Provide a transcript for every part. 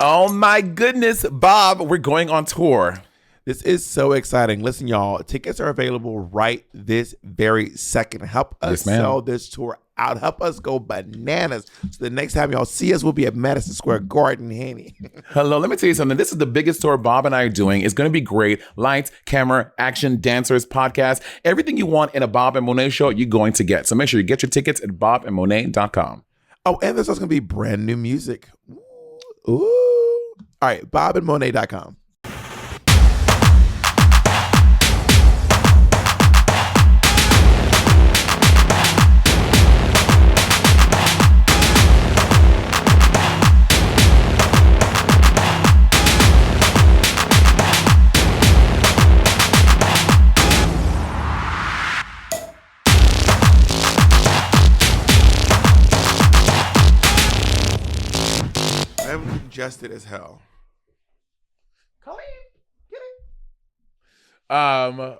Oh my goodness, Bob, we're going on tour. This is so exciting. Listen, y'all, tickets are available right this very second. Help us sell this tour out. Help us go bananas. So the next time y'all see us, we'll be at Madison Square Garden, Henny. Hello, let me tell you something. This is the biggest tour Bob and I are doing. It's going to be great. Lights, camera, action, dancers, podcast, everything you want in a Bob and Monet show, you're going to get. So make sure you get your tickets at bobandmonet.com. Oh, and there's also going to be brand new music. Ooh. All right, bobandmonet.com. Congested as hell. Colleen, get it.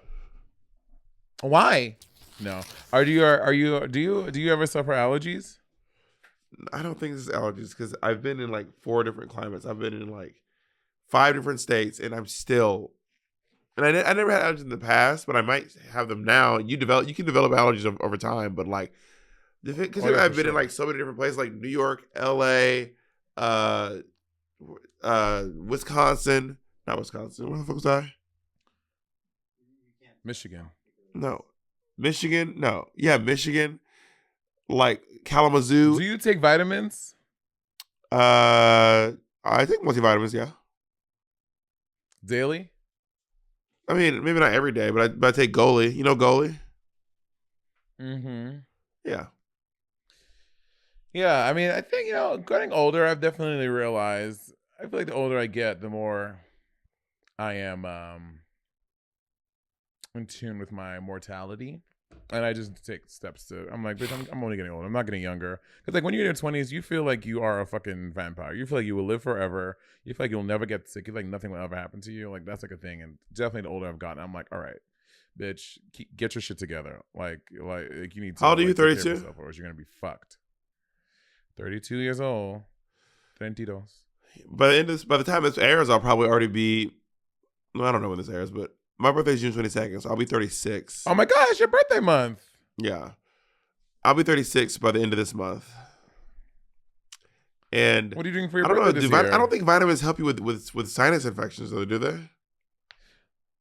Why? No. Do you ever suffer allergies? I don't think this is allergies because I've been in like 4 different climates. I've been in like 5 different states, and I'm still. And I never had allergies in the past, but I might have them now. You can develop allergies over time, but like because I've been in like so many different places, like New York, L.A., Wisconsin, not Wisconsin. Where the fuck was I? Michigan. No. Michigan? No. Yeah, Michigan. Like Kalamazoo. Do you take vitamins? I take multivitamins, yeah. Daily? I mean, maybe not every day, but I take Goli. You know Goli? Mm-hmm. Yeah. Yeah, I mean, I think, getting older, I've definitely realized, I feel like the older I get, the more I am in tune with my mortality. And I just take steps to, I'm like, bitch, I'm only getting older. I'm not getting younger. Because like when you're in your 20s, you feel like you are a fucking vampire. You feel like you will live forever. You feel like you'll never get sick. You feel like nothing will ever happen to you. Like that's like a thing. And definitely the older I've gotten, I'm like, all right, bitch, get your shit together. Like you need to. How old are you, take care of 32? yourself, or else you're going to be fucked. 32 years old. 32. By the time this airs, I'll probably already be. No, I don't know when this airs, but my birthday is June 22nd, so I'll be 36. Oh my gosh, your birthday month. Yeah, I'll be 36 by the end of this month. And what are you doing for your birthday this year? I don't think vitamins help you with sinus infections, though, do they?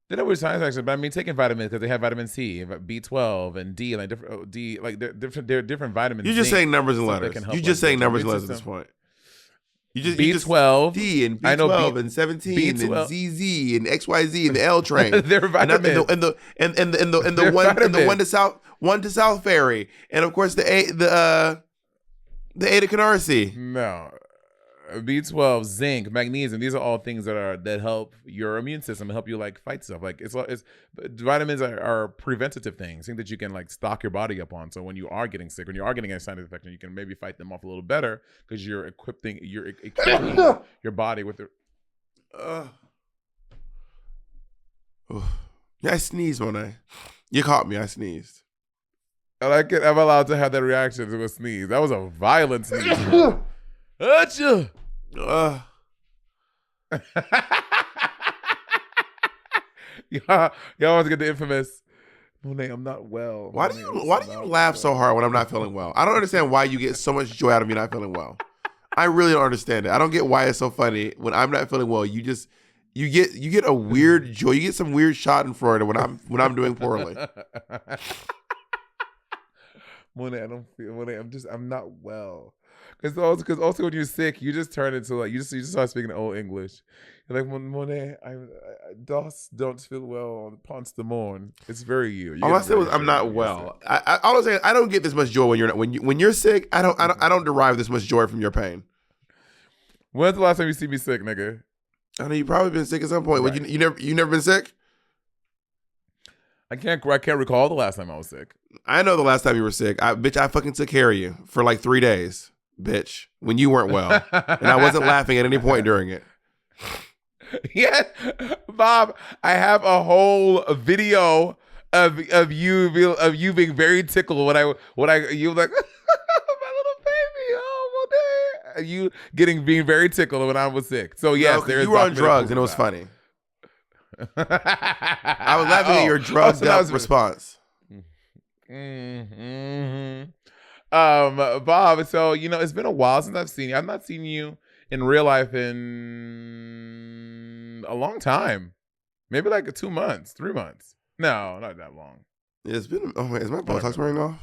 They know with sinus infections, but I mean taking vitamins because they have vitamin C, B12, and D, like different D, like they're different vitamins. You're just saying numbers and letters. You're just saying numbers and letters at this point. B12, D and B12 and 17 B12. And ZZ and XYZ and the L train. They're vitamins. And the one to South Ferry, and of course the Ada Canarsie. No, B12, zinc, magnesium. These are all things that help your immune system and help you like fight stuff. Like it's vitamins are preventative things that you can like stock your body up on. So when you are getting sick, when you are getting a sinus infection, you can maybe fight them off a little better because you're equipping your body with the. Yeah, I sneezed, Monet. You caught me. I sneezed. I like it. I'm allowed to have that reaction to a sneeze. That was a violent sneeze. Achoo! Y'all want to get the infamous Monet, I'm not well. Why do you laugh so hard when I'm not feeling well? I don't understand why you get so much joy out of me not feeling well. I really don't understand it. I don't get why it's so funny when I'm not feeling well. You get a weird joy. You get some weird shot in Florida when I'm doing poorly. Monet, I'm not well. Because also when you're sick, you just turn into like you just start speaking old English. You're like Monet, I don't feel well. Ponce de Morn. It's very you. All I said was I'm not well. All I'm saying, I don't get this much joy when you're sick. I don't derive this much joy from your pain. When's the last time you see me sick, nigga? I know you probably been sick at some point. Right. You never been sick? I can't recall the last time I was sick. I know the last time you were sick. I fucking took care of you for like 3 days. Bitch, when you weren't well, and I wasn't laughing at any point during it. Yeah, Bob, I have a whole video of you being very tickled when you were like, my little baby, oh, You being very tickled when I was sick. So yes, No, there is you were on documented drugs proof and it of was that. funny. I was laughing at your drugged up response. Mm-hmm. Bob, so it's been a while since I've seen you. I've not seen you in real life in a long time. Maybe like 2 months, 3 months. No, not that long. It's been. Oh wait, is my I don't Botox wearing remember. off?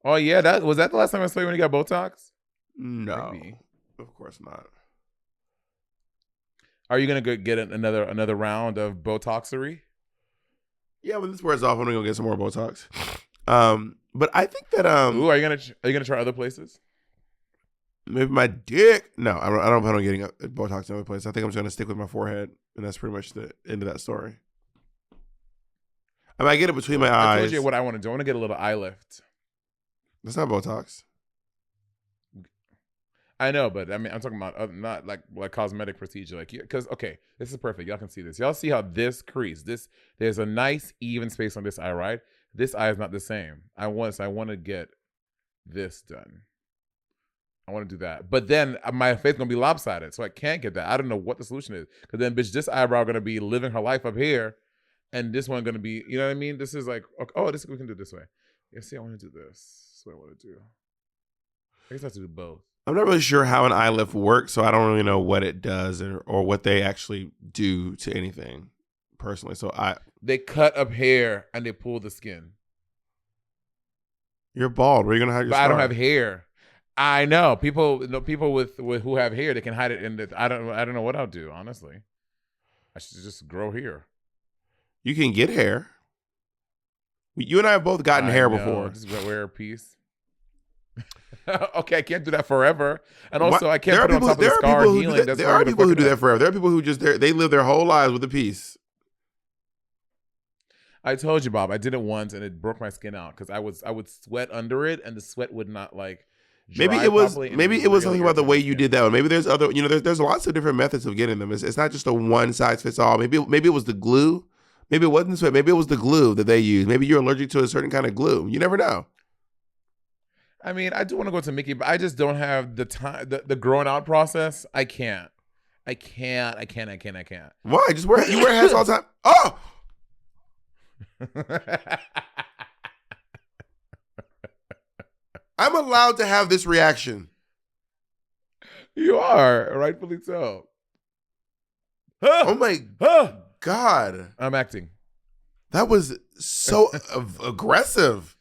Oh yeah, that was that the last time I saw you when you got Botox? No, Maybe. of course not. Are you gonna go get another round of Botoxery? Yeah, when this wears off, I'm gonna go get some more Botox. But I think that Ooh, are you gonna try other places? maybe my dick. No, I don't plan on getting a Botox in other place. I think I'm just gonna stick with my forehead, and that's pretty much the end of that story. I might get it between my I eyes. told you what I want to do. I want to get a little eye lift. That's not Botox. I know, but I mean, I'm talking about not like cosmetic procedure. Like, because okay, this is perfect. Y'all can see this. Y'all see how this crease? There's a nice even space on this eye, right? This eye is not the same. I want to get this done. I want to do that, but then my face gonna be lopsided, so I can't get that. I don't know what the solution is, because then, bitch, this eyebrow gonna be living her life up here, and this one gonna be, you know what I mean? This is like, oh, this we can do it this way. Yeah, see, I want to do this. That's what I want to do. I guess I have to do both. I'm not really sure how an eye lift works, so I don't really know what it does or what they actually do to anything personally. So They cut up hair and they pull the skin. You're bald. Where are you gonna hide your But scar? I don't have hair. I know people with who have hair, they can hide it in the. I don't know what I'll do. Honestly, I should just grow hair. You can get hair. You and I have both gotten hair before. Just wear a piece. Okay, I can't do that forever, and also I can't put it on top of the scar healing. There are people who do that forever. There are people who just they live their whole lives with a piece. I told you, Bob. I did it once, and it broke my skin out because I would sweat under it, and the sweat would not like. Maybe it was something about the way you did that one. Maybe there's other, there's lots of different methods of getting them. It's not just a one size fits all. Maybe it was the glue. Maybe it wasn't sweat. Maybe it was the glue that they use. Maybe you're allergic to a certain kind of glue. You never know. I mean, I do want to go to Mickey, but I just don't have the time. The growing out process, I can't. I can't. Why? You wear hats all the time. Oh. I'm allowed to have this reaction. You are, rightfully so. Oh my God. I'm acting. That was so aggressive.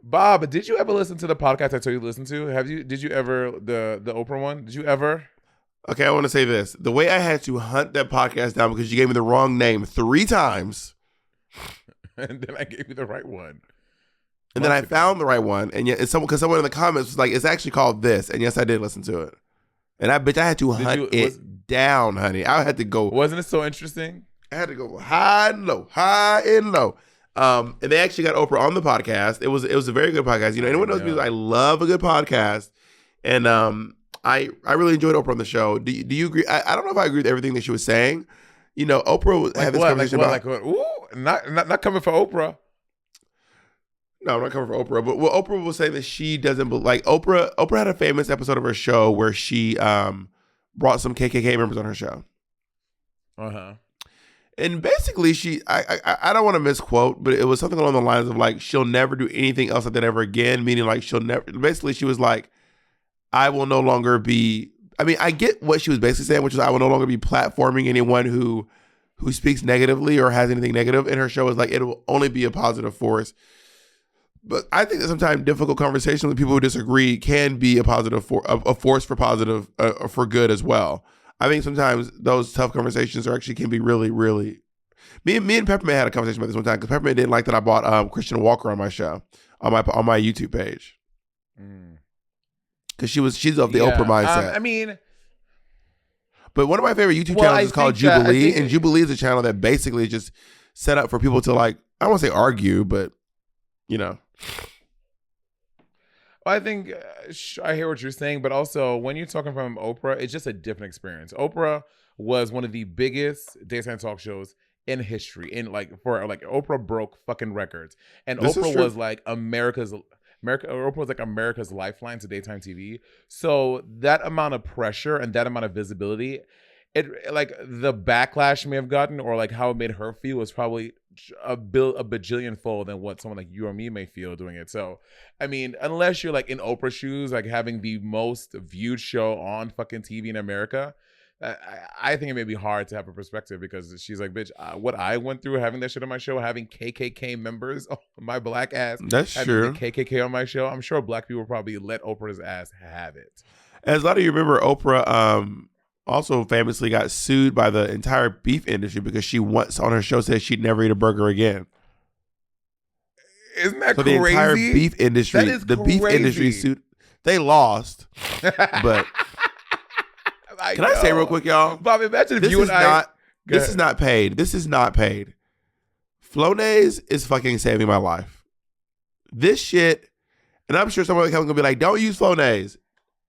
Bob, did you ever listen to the podcast I told you to listen to? Did you ever, the Oprah one? Did you ever? Okay, I want to say this. The way I had to hunt that podcast down because you gave me the wrong name 3 times. And then I gave you the right one. And then I found the right one, and yet because someone in the comments was like, "It's actually called this." And yes, I did listen to it. And I had to hunt it down, honey. I had to go. Wasn't it so interesting? I had to go high and low. And they actually got Oprah on the podcast. It was a very good podcast. Anyone knows me, I love a good podcast, and I really enjoyed Oprah on the show. Do you agree? I don't know if I agree with everything that she was saying. Oprah had this conversation about ooh, not coming for Oprah. No, I'm not coming for Oprah. But Oprah was saying that she doesn't like Oprah. Oprah had a famous episode of her show where she brought some KKK members on her show. And basically, I don't want to misquote, but it was something along the lines of like, she'll never do anything else like that ever again. Meaning like basically she was like, I will no longer be. I mean, I get what she was basically saying, which is I will no longer be platforming anyone who speaks negatively or has anything negative in her show. Is like it will only be a positive force. But I think that sometimes difficult conversations with people who disagree can be a positive a force for positive for good as well. I think sometimes those tough conversations can be really, really. Me and Peppermint had a conversation about this one time because Peppermint didn't like that I bought Christian Walker on my show on my YouTube page because she's of the Oprah mindset. But one of my favorite YouTube channels is called Jubilee, and Jubilee is a channel that basically is just set up for people to like, I don't want to say argue, but I think I hear what you're saying, but also when you're talking from Oprah, it's just a different experience. Oprah was one of the biggest daytime talk shows in history. Oprah broke fucking records, and Oprah was like America's. Oprah was like America's lifeline to daytime TV. So that amount of pressure and that amount of visibility, it like the backlash may have gotten, or like how it made her feel, was probably a bajillion fold than what someone like you or me may feel doing it. So, I mean, unless you're like in Oprah's shoes, like having the most viewed show on fucking TV in America, I think it may be hard to have a perspective, because she's like, bitch, what I went through having that shit on my show, having KKK members on my black ass, That's having true. the KKK on my show, I'm sure black people probably let Oprah's ass have it. As a lot of you remember, Oprah also famously got sued by the entire beef industry because she once on her show said she'd never eat a burger again. Isn't that so crazy? The entire beef industry, beef industry sued. They lost, but can I say real quick, y'all? Bob, imagine if you and I. This is not paid. This is not paid. Flonase is fucking saving my life. This shit, and I'm sure someone gonna be like, "Don't use Flonase."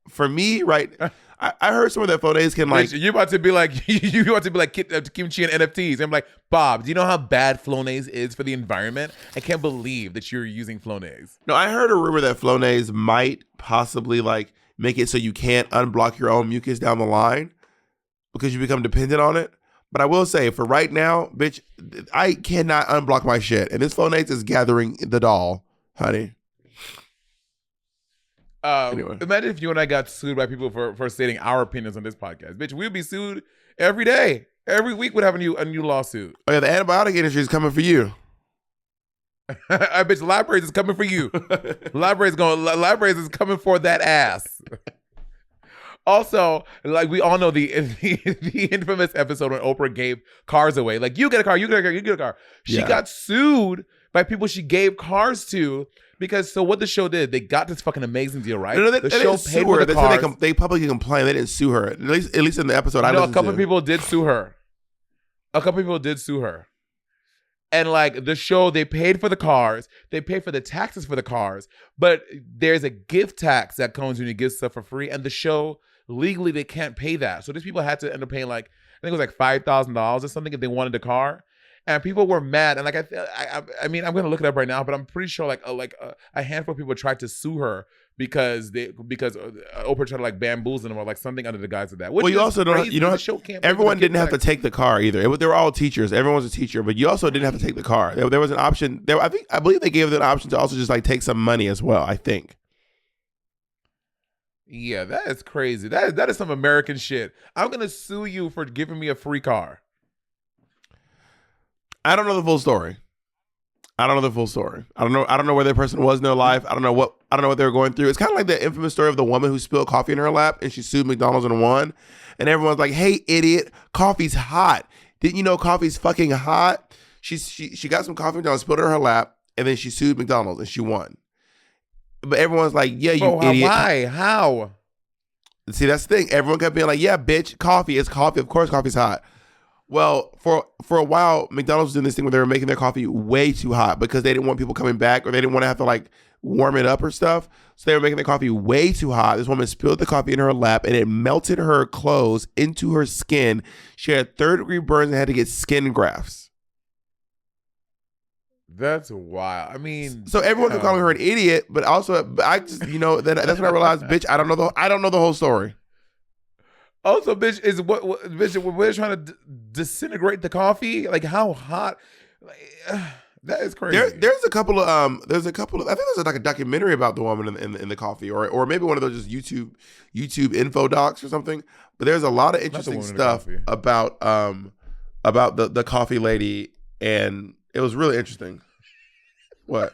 For me, right? I heard some of that Flonase can like. You about to be like you about to be like kimchi and NFTs. I'm like, Bob, do you know how bad Flonase is for the environment? I can't believe that you're using Flonase. No, I heard a rumor that Flonase might possibly like make it so you can't unblock your own mucus down the line because you become dependent on it. But I will say, for right now, bitch, I cannot unblock my shit, and this Flonase is gathering the doll, honey. Anyway. Imagine if you and I got sued by people for stating our opinions on this podcast. Bitch, we'd be sued every day. Every week we'd have a new lawsuit. Oh yeah, the antibiotic industry is coming for you. I bet libraries is coming for you. Libraries is coming for that ass. Also, like we all know the infamous episode when Oprah gave cars away. Like, you get a car, you get a car, you get a car. She got sued by people she gave cars to. Because so what the show did, they got this fucking amazing deal, right? No, the show paid for the cars. They publicly complained. They didn't sue her. At least in the episode I listened to. A couple of people did sue her. And like the show, they paid for the cars. They paid for the taxes for the cars. But there's a gift tax that comes when you give stuff for free. And the show, legally, they can't pay that. So these people had to end up paying like, I think it was like $5,000 or something if they wanted the car. And people were mad, and like I mean, I'm gonna look it up right now, but I'm pretty sure like a handful of people tried to sue her because Oprah tried to like bamboozle them or like something under the guise of that. Which you also don't, the show can't. Everyone didn't have to take the car either. They were all teachers. Everyone was a teacher, but you also didn't have to take the car. There was an option. I believe they gave them an option to also just like take some money as well. I think. Yeah, that is crazy. That is some American shit. I'm gonna sue you for giving me a free car. I don't know the full story. I don't know where that person was in their life. I don't know what they were going through. It's kind of like the infamous story of the woman who spilled coffee in her lap and she sued McDonald's and won. And everyone's like, "Hey, idiot, coffee's hot. Didn't you know coffee's fucking hot?" She got some coffee McDonald's, spilled it in her lap, and then she sued McDonald's and she won. But everyone's like, "Yeah, you idiot." Why? How? See, that's the thing. Everyone kept being like, "Yeah, bitch, coffee is coffee. Of course coffee's hot." Well, for a while, McDonald's was doing this thing where they were making their coffee way too hot because they didn't want people coming back or they didn't want to have to like warm it up or stuff. So they were making their coffee way too hot. This woman spilled the coffee in her lap and it melted her clothes into her skin. She had 3rd-degree burns and had to get skin grafts. That's wild. I mean, so everyone kept calling her an idiot, but also I just that's when I realized, bitch, I don't know the whole story. Also, bitch, bitch, we're trying to disintegrate the coffee. Like, how hot? Like, that is crazy. There's a couple of I think there's like a documentary about the woman in the coffee, or maybe one of those just YouTube info docs or something. But there's a lot of interesting stuff about the coffee lady, and it was really interesting. What?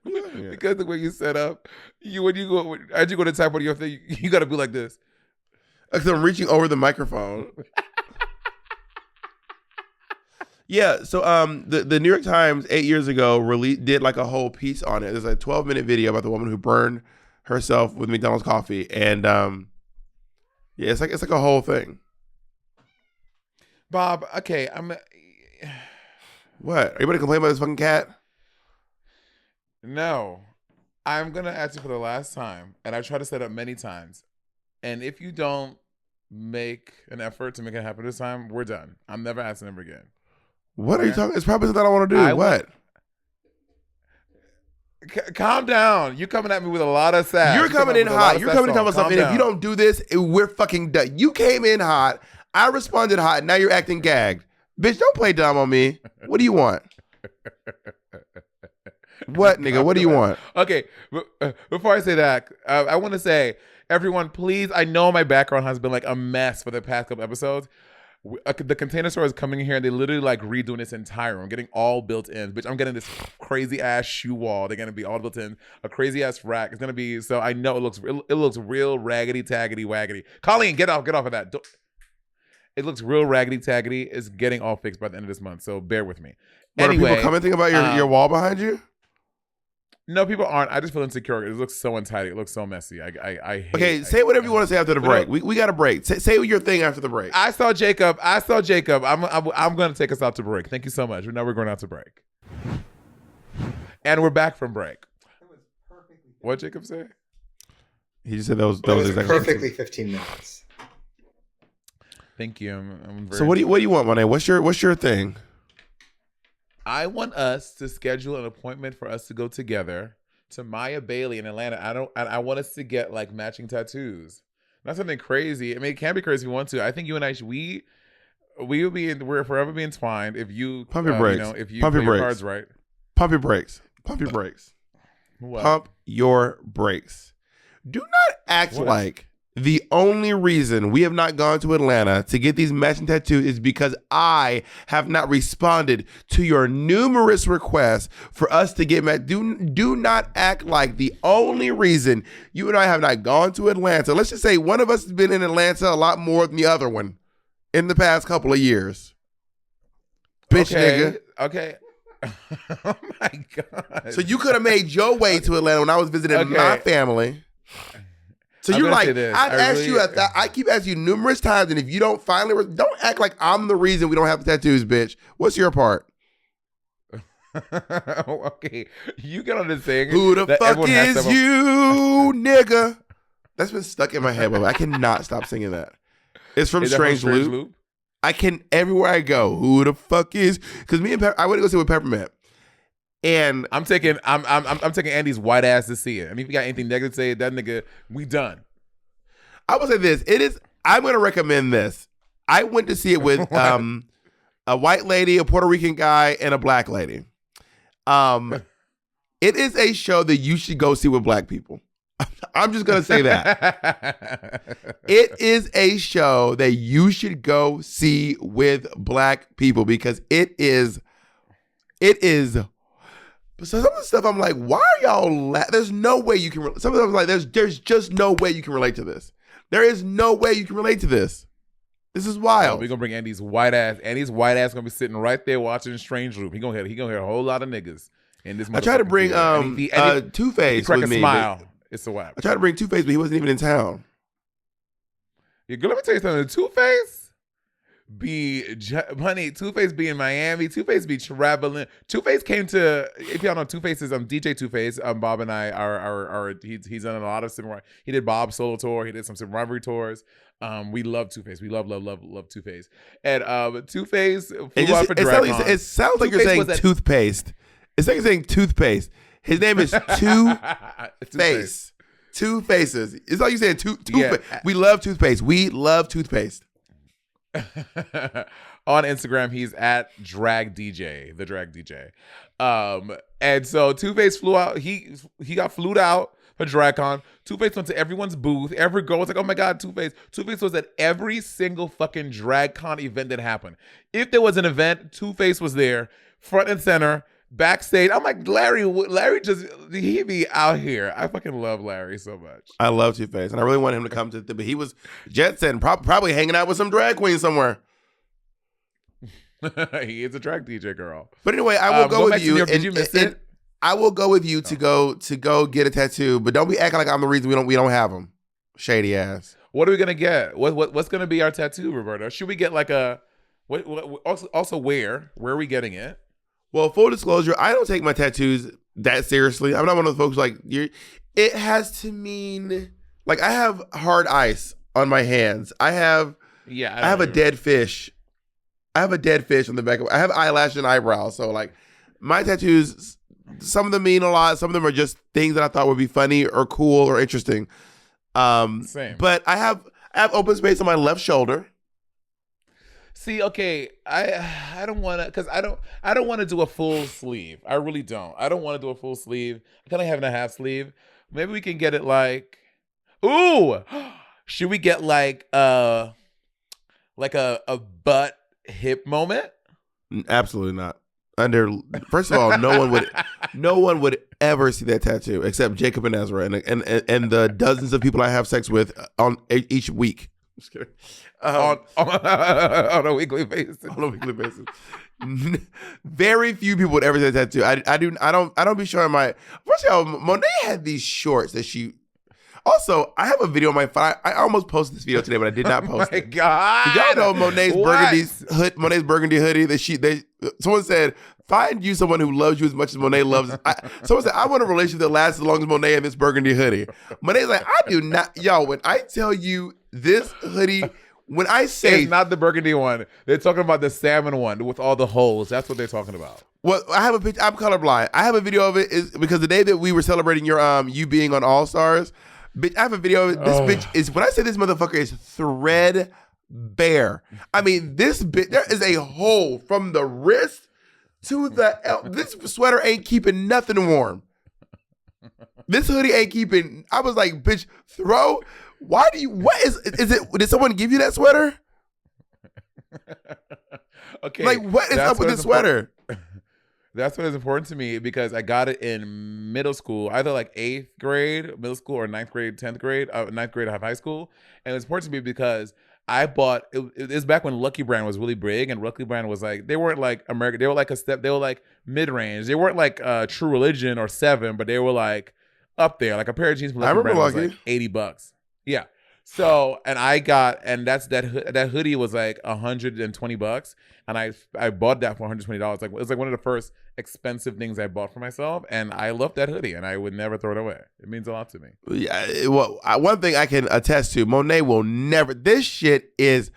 Because the way you set up, when you go to type on your thing, you got to be like this. Because I'm reaching over the microphone. Yeah, so the New York Times 8 years ago did like a whole piece on it. There's a 12-minute video about the woman who burned herself with McDonald's coffee, and yeah, it's like a whole thing. Bob, okay, What? Are you going to complain about this fucking cat? No, I'm going to ask you for the last time, and I've tried to set up many times. And if you don't make an effort to make it happen this time, we're done. I'm never asking ever again. What are you talking? It's probably something I want to do. What? Calm down. You coming at me with a lot of sass. You're coming in hot. You're coming to tell me something. If you don't do this, we're fucking done. You came in hot. I responded hot. Now you're acting gagged. Bitch, don't play dumb on me. What do you want? What, nigga? What do you want? Okay. Before I say that, I want to say, everyone, please, I know my background has been like a mess for the past couple episodes. The Container Store is coming in here and they literally like redoing this entire room, getting all built in. Bitch, I'm getting this crazy ass shoe wall. They're gonna be all built in. A crazy ass rack. It's gonna be, so I know it looks real raggedy taggedy waggedy. Colleen, get off of that. It looks real raggedy taggedy. It's getting all fixed by the end of this month, so bear with me. What, anyway, are people commenting about your wall behind you? No, people aren't. I just feel insecure. It looks so untidy. It looks so messy. I hate. Okay, say whatever you want to say after the break. We got a break. Say your thing after the break. I saw Jacob. I'm going to take us out to break. Thank you so much. Now we're going out to break, and we're back from break. What Jacob say? He just said that was exactly perfectly 15 minutes. Thank you. I'm very so what do you want, Monet? What's your thing? I want us to schedule an appointment for us to go together to Maya Bailey in Atlanta. I want us to get like matching tattoos. Not something crazy. I mean, it can be crazy if we want to. I think you and I we're forever be entwined if you pump your brakes. If you pump play your your brakes. cards right. Pump your brakes. Pump your brakes. What? Pump your brakes. Do not act like the only reason we have not gone to Atlanta to get these matching tattoos is because I have not responded to your numerous requests for us to get matched. Do not act like the only reason you and I have not gone to Atlanta. Let's just say one of us has been in Atlanta a lot more than the other one in the past couple of years. Bitch, nigga. Okay. Oh my God. So you could have made your way to Atlanta when I was visiting my family. So you're like, I keep asking you numerous times, and if you don't finally, don't act like I'm the reason we don't have tattoos, bitch. What's your part? Okay, you get on this thing. Who the fuck is you, nigga? That's been stuck in my head, but I cannot stop singing that. It's from Strange Loop. I can, everywhere I go, who the fuck is? Because me and I went to go see with Peppermint. And I'm taking Andy's white ass to see it. I mean, if you got anything negative to say, that nigga, we done. I will say this. I'm going to recommend this. I went to see it with a white lady, a Puerto Rican guy, and a black lady. It is a show that you should go see with black people. I'm just going to say that. It is a show that you should go see with black people because it is. So some of the stuff I'm like, why are y'all? There's no way you can. Some of the stuff I'm like, there's just no way you can relate to this. There is no way you can relate to this. This is wild. We're gonna bring Andy's white ass. Andy's white ass gonna be sitting right there watching Strange Loop. He gonna hear a whole lot of niggas in this. I tried to bring Two-Face with me. Smile. It's a wrap. I tried to bring Two-Face, but he wasn't even in town. Yeah, let me tell you something. Two-Face honey, Two-Face be in Miami. Two-Face be traveling. Two-Face came to, if y'all know, Two-Face is DJ Two-Face. Bob and I are he's done a lot of similar. He did Bob's solo tour. He did some rivalry tours. We love Two-Face. We love Two-Face. And Two-Face flew out for DragCon. It sounds like you're saying toothpaste. It's like you're saying toothpaste. His name is Two-Face. Two faces. It's like you saying toothpaste. Yeah. We love toothpaste. We love toothpaste. On Instagram, he's at Drag DJ, the Drag DJ. And so Two-Face flew out. He got flued out for DragCon. Two-Face went to everyone's booth. Every girl was like, "Oh my God, Two-Face!" Two-Face was at every single fucking DragCon event that happened. If there was an event, Two-Face was there, front and center. Backstage, I'm like, Larry he be out here. I fucking love Larry so much. I love Two-Face, and I really want him to come to but he was jet setting, probably hanging out with some drag queen somewhere. He is a drag DJ girl. But anyway, I will go with you. Did you miss it? I will go with you to go get a tattoo, but don't be acting like I'm the reason we don't have them. Shady ass. What are we gonna get? What's gonna be our tattoo, Roberto? Should we get like a what also where are we getting it? Well, full disclosure, I don't take my tattoos that seriously. I'm not one of those folks like it has to mean like I have hard ice on my hands. I have a dead fish. I have a dead fish on the back of I have eyelash and eyebrows. So like my tattoos Some of them mean a lot. Some of them are just things that I thought would be funny or cool or interesting. Same. But I have open space on my left shoulder. See, okay, I don't want to, because I don't want to do a full sleeve. I really don't. I don't want to do a full sleeve. I kind of having a half sleeve. Maybe we can get it like, ooh, should we get like a butt hip moment? Absolutely not. First of all, no one would ever see that tattoo except Jacob and Ezra and the dozens of people I have sex with on each week. Just kidding. On a weekly basis. On a weekly basis. Very few people would ever see that tattoo. I don't be showing my. First of all, Monet had these shorts that she. Also, I have a video on my phone. I almost posted this video today, but I did not post it. Oh my God. Did y'all know Monet's burgundy hoodie that someone said, find you someone who loves you as much as Monet loves. Someone said, I want a relationship that lasts as long as Monet and this burgundy hoodie. Monet's like, I do not. Y'all, when I tell you this hoodie, when I say. It's not the burgundy one. They're talking about the salmon one with all the holes. That's what they're talking about. Well, I have a picture. I'm colorblind. I have a video of it is because the day that we were celebrating you being on All Stars, bitch, I have a video of it. This bitch is, when I say this motherfucker is threadbare. I mean, this bitch, there is a hole from the wrist to the this sweater ain't keeping nothing warm. This hoodie ain't keeping. I was like, bitch, what is it? Did someone give you that sweater? Okay. Like, what is up with this sweater? That's what is important to me because I got it in middle school, either like 8th grade, middle school, or 9th grade, 10th grade, 9th grade of high school. And it's important to me because I bought, it's back when Lucky Brand was really big, and Lucky Brand was like, they weren't like American, they were like they were like mid-range. They weren't like True Religion or Seven, but they were like up there. Like a pair of jeans from Lucky Brand was like $80. Yeah. So, and that hoodie was like $120, and I bought that for $120. Like, it was like one of the first expensive things I bought for myself, and I love that hoodie, and I would never throw it away. It means a lot to me. Yeah, well, one thing I can attest to, Monet will never. This shit is,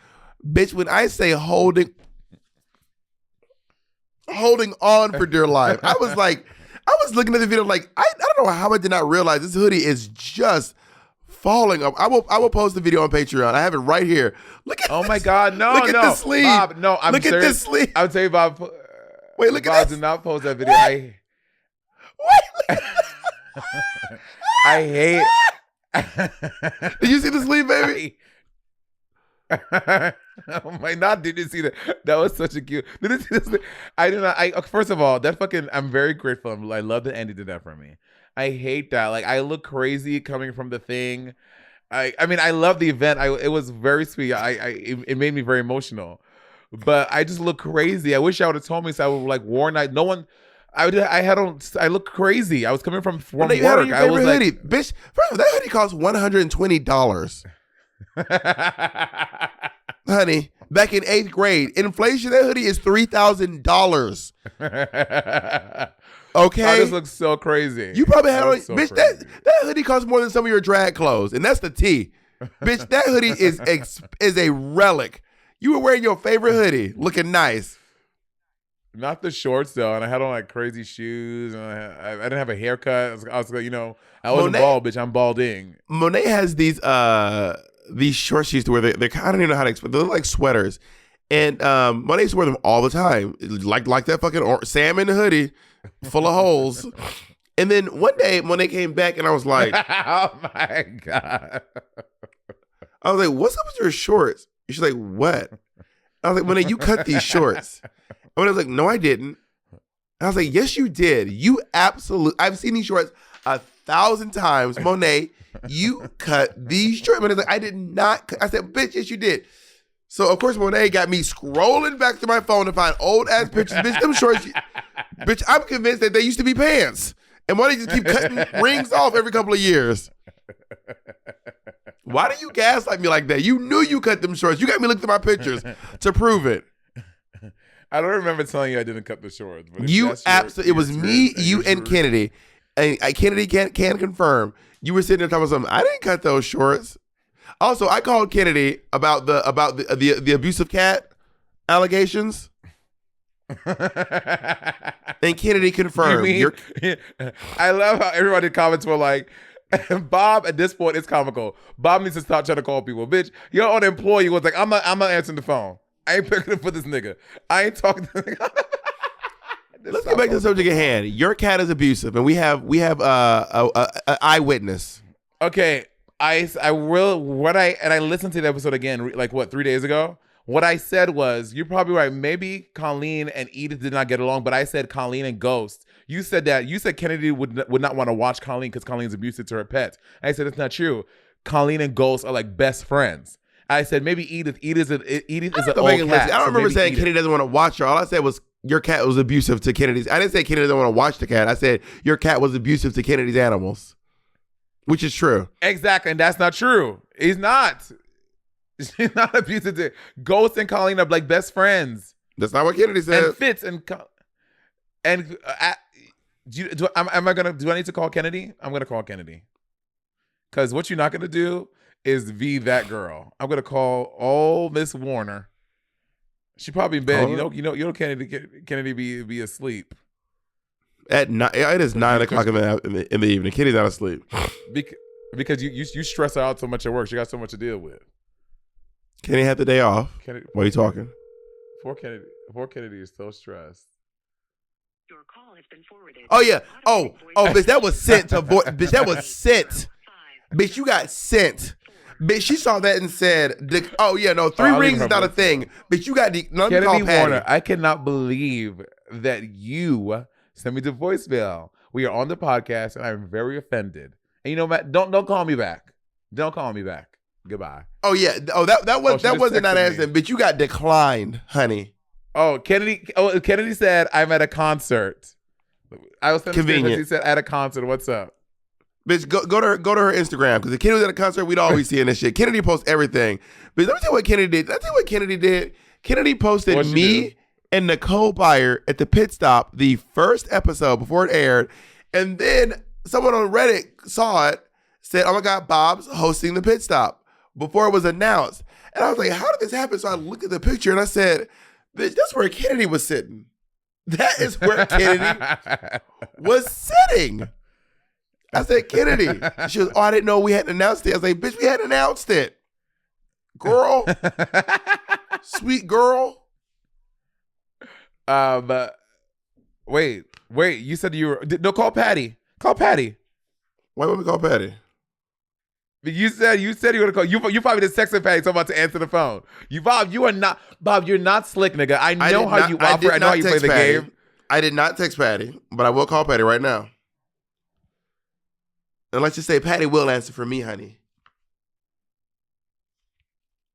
bitch. When I say holding on for dear life, I was looking at the video like I don't know how I did not realize this hoodie is just falling up. I will post the video on Patreon. I have it right here. Look at my God, no, look at the sleeve. Bob, no, I'm look serious. at this sleeve. I'll tell you, Bob. Wait, look Bob, at this. Did not post that video. I hate. Did you see the sleeve, baby? Oh my God, did you see that? That was such a cute. Did you see this? I did not. First of all, I'm very grateful. I love that Andy did that for me. I hate that. Like, I look crazy coming from the thing. I mean, I love the event. It was very sweet. It made me very emotional. But I just look crazy. I wish I would have told me so I would have like worn that. No one. I look crazy. I was coming from work. I was like, hoodie. Bitch, first of all, that hoodie cost $120. Honey, back in 8th grade, inflation, that hoodie is $3,000. Okay, oh, this looks so crazy. You probably had on, so bitch. That hoodie costs more than some of your drag clothes, and that's the T. Bitch, that hoodie is a relic. You were wearing your favorite hoodie, looking nice. Not the shorts though, and I had on like crazy shoes, and I didn't have a haircut. I was I wasn't bald, bitch. I'm balding. Monet has these short shoes to wear. They kind of don't know how to explain. They look like sweaters, and Monet used to wear them all the time, like that fucking salmon hoodie. Full of holes. And then one day Monet came back and I was like, oh my God. I was like, what's up with your shorts? And she's like, what? I was like, Monet, you cut these shorts. And I was like, no, I didn't. And I was like, yes, you did. I've seen these shorts 1,000 times. Monet, you cut these shorts. Monet's like, I did not cut. I said, bitch, yes, you did. So, of course, Monet got me scrolling back to my phone to find old-ass pictures. Bitch, them shorts, bitch, I'm convinced that they used to be pants. And Monet just keep cutting rings off every couple of years. Why do you gaslight me like that? You knew you cut them shorts. You got me looking at my pictures to prove it. I don't remember telling you I didn't cut the shorts. But You absolutely, it was me, you, and Kennedy. And Kennedy can confirm. You were sitting there talking about something. I didn't cut those shorts. Also, I called Kennedy about the abusive cat allegations. And Kennedy confirmed. You mean, I love how everybody comments were like, Bob, at this point, it's comical. Bob needs to stop trying to call people. Bitch, your own employee was like, I'm not answering the phone. I ain't picking up for this nigga. I ain't talking to the nigga. Let's get back to the subject at hand. Your cat is abusive, and we have a eyewitness. Okay, I listened to the episode again, like 3 days ago. What I said was, you're probably right. Maybe Colleen and Edith did not get along, but I said Colleen and Ghost. You said that. You said Kennedy would not want to watch Colleen because Colleen's abusive to her pets. I said it's not true. Colleen and Ghost are like best friends. I said maybe Edith. Edith is an old cat. I don't remember saying Kennedy doesn't want to watch her. All I said was your cat was abusive to Kennedy's. I didn't say Kennedy doesn't want to watch the cat. I said your cat was abusive to Kennedy's animals, which is true. Exactly, and that's not true. He's not. She's not abusive to Ghost and Colleen are like best friends. That's not what Kennedy said. And Fitz and do I need to call Kennedy? I'm gonna call Kennedy. Because what you're not gonna do is be that girl. I'm gonna call Miss Warner. She probably in bed. You know Kennedy be asleep. It is 9 o'clock in the evening. Kennedy's not asleep. Because you stress her out so much at work. She got so much to deal with. Kennedy had the day off. What are you talking? Poor Kennedy is so stressed. Your call has been forwarded. Oh yeah. Oh, bitch, that was sent to bitch. That was sent. Bitch, you got sent. Bitch, she saw that and said, "Oh yeah, no, 3 rings is not a thing." Bitch, you got Kennedy Warner. I cannot believe that you sent me the voicemail. We are on the podcast, and I'm very offended. And you know, Matt, don't call me back. Don't call me back. Goodbye. Oh yeah. Oh that wasn't not answering. Bitch, you got declined, honey. Oh, Kennedy said I'm at a concert. I was convenient. He said at a concert. What's up? Bitch, go to her Instagram, because if Kennedy was at a concert, we'd always see in this shit. Kennedy posts everything. But let me tell you what Kennedy did. Kennedy posted me and Nicole Byer at the pit stop, the first episode before it aired, and then someone on Reddit saw it, said, "Oh my God, Bob's hosting the pit stop," before it was announced. And I was like, how did this happen? So I looked at the picture and I said, bitch, that's where Kennedy was sitting. That is where Kennedy was sitting. I said, Kennedy. She was, I didn't know we hadn't announced it. I was like, bitch, we hadn't announced it. Girl. Sweet girl. But wait, you said you were, no, call Patty. Call Patty. Why would we call Patty? You said you were gonna call. You probably just texted Patty. So I'm about to answer the phone. Bob, you're not slick, nigga. I know how you operate. I know how you play the game. I did not text Patty, but I will call Patty right now. And let's just say Patty will answer for me, honey.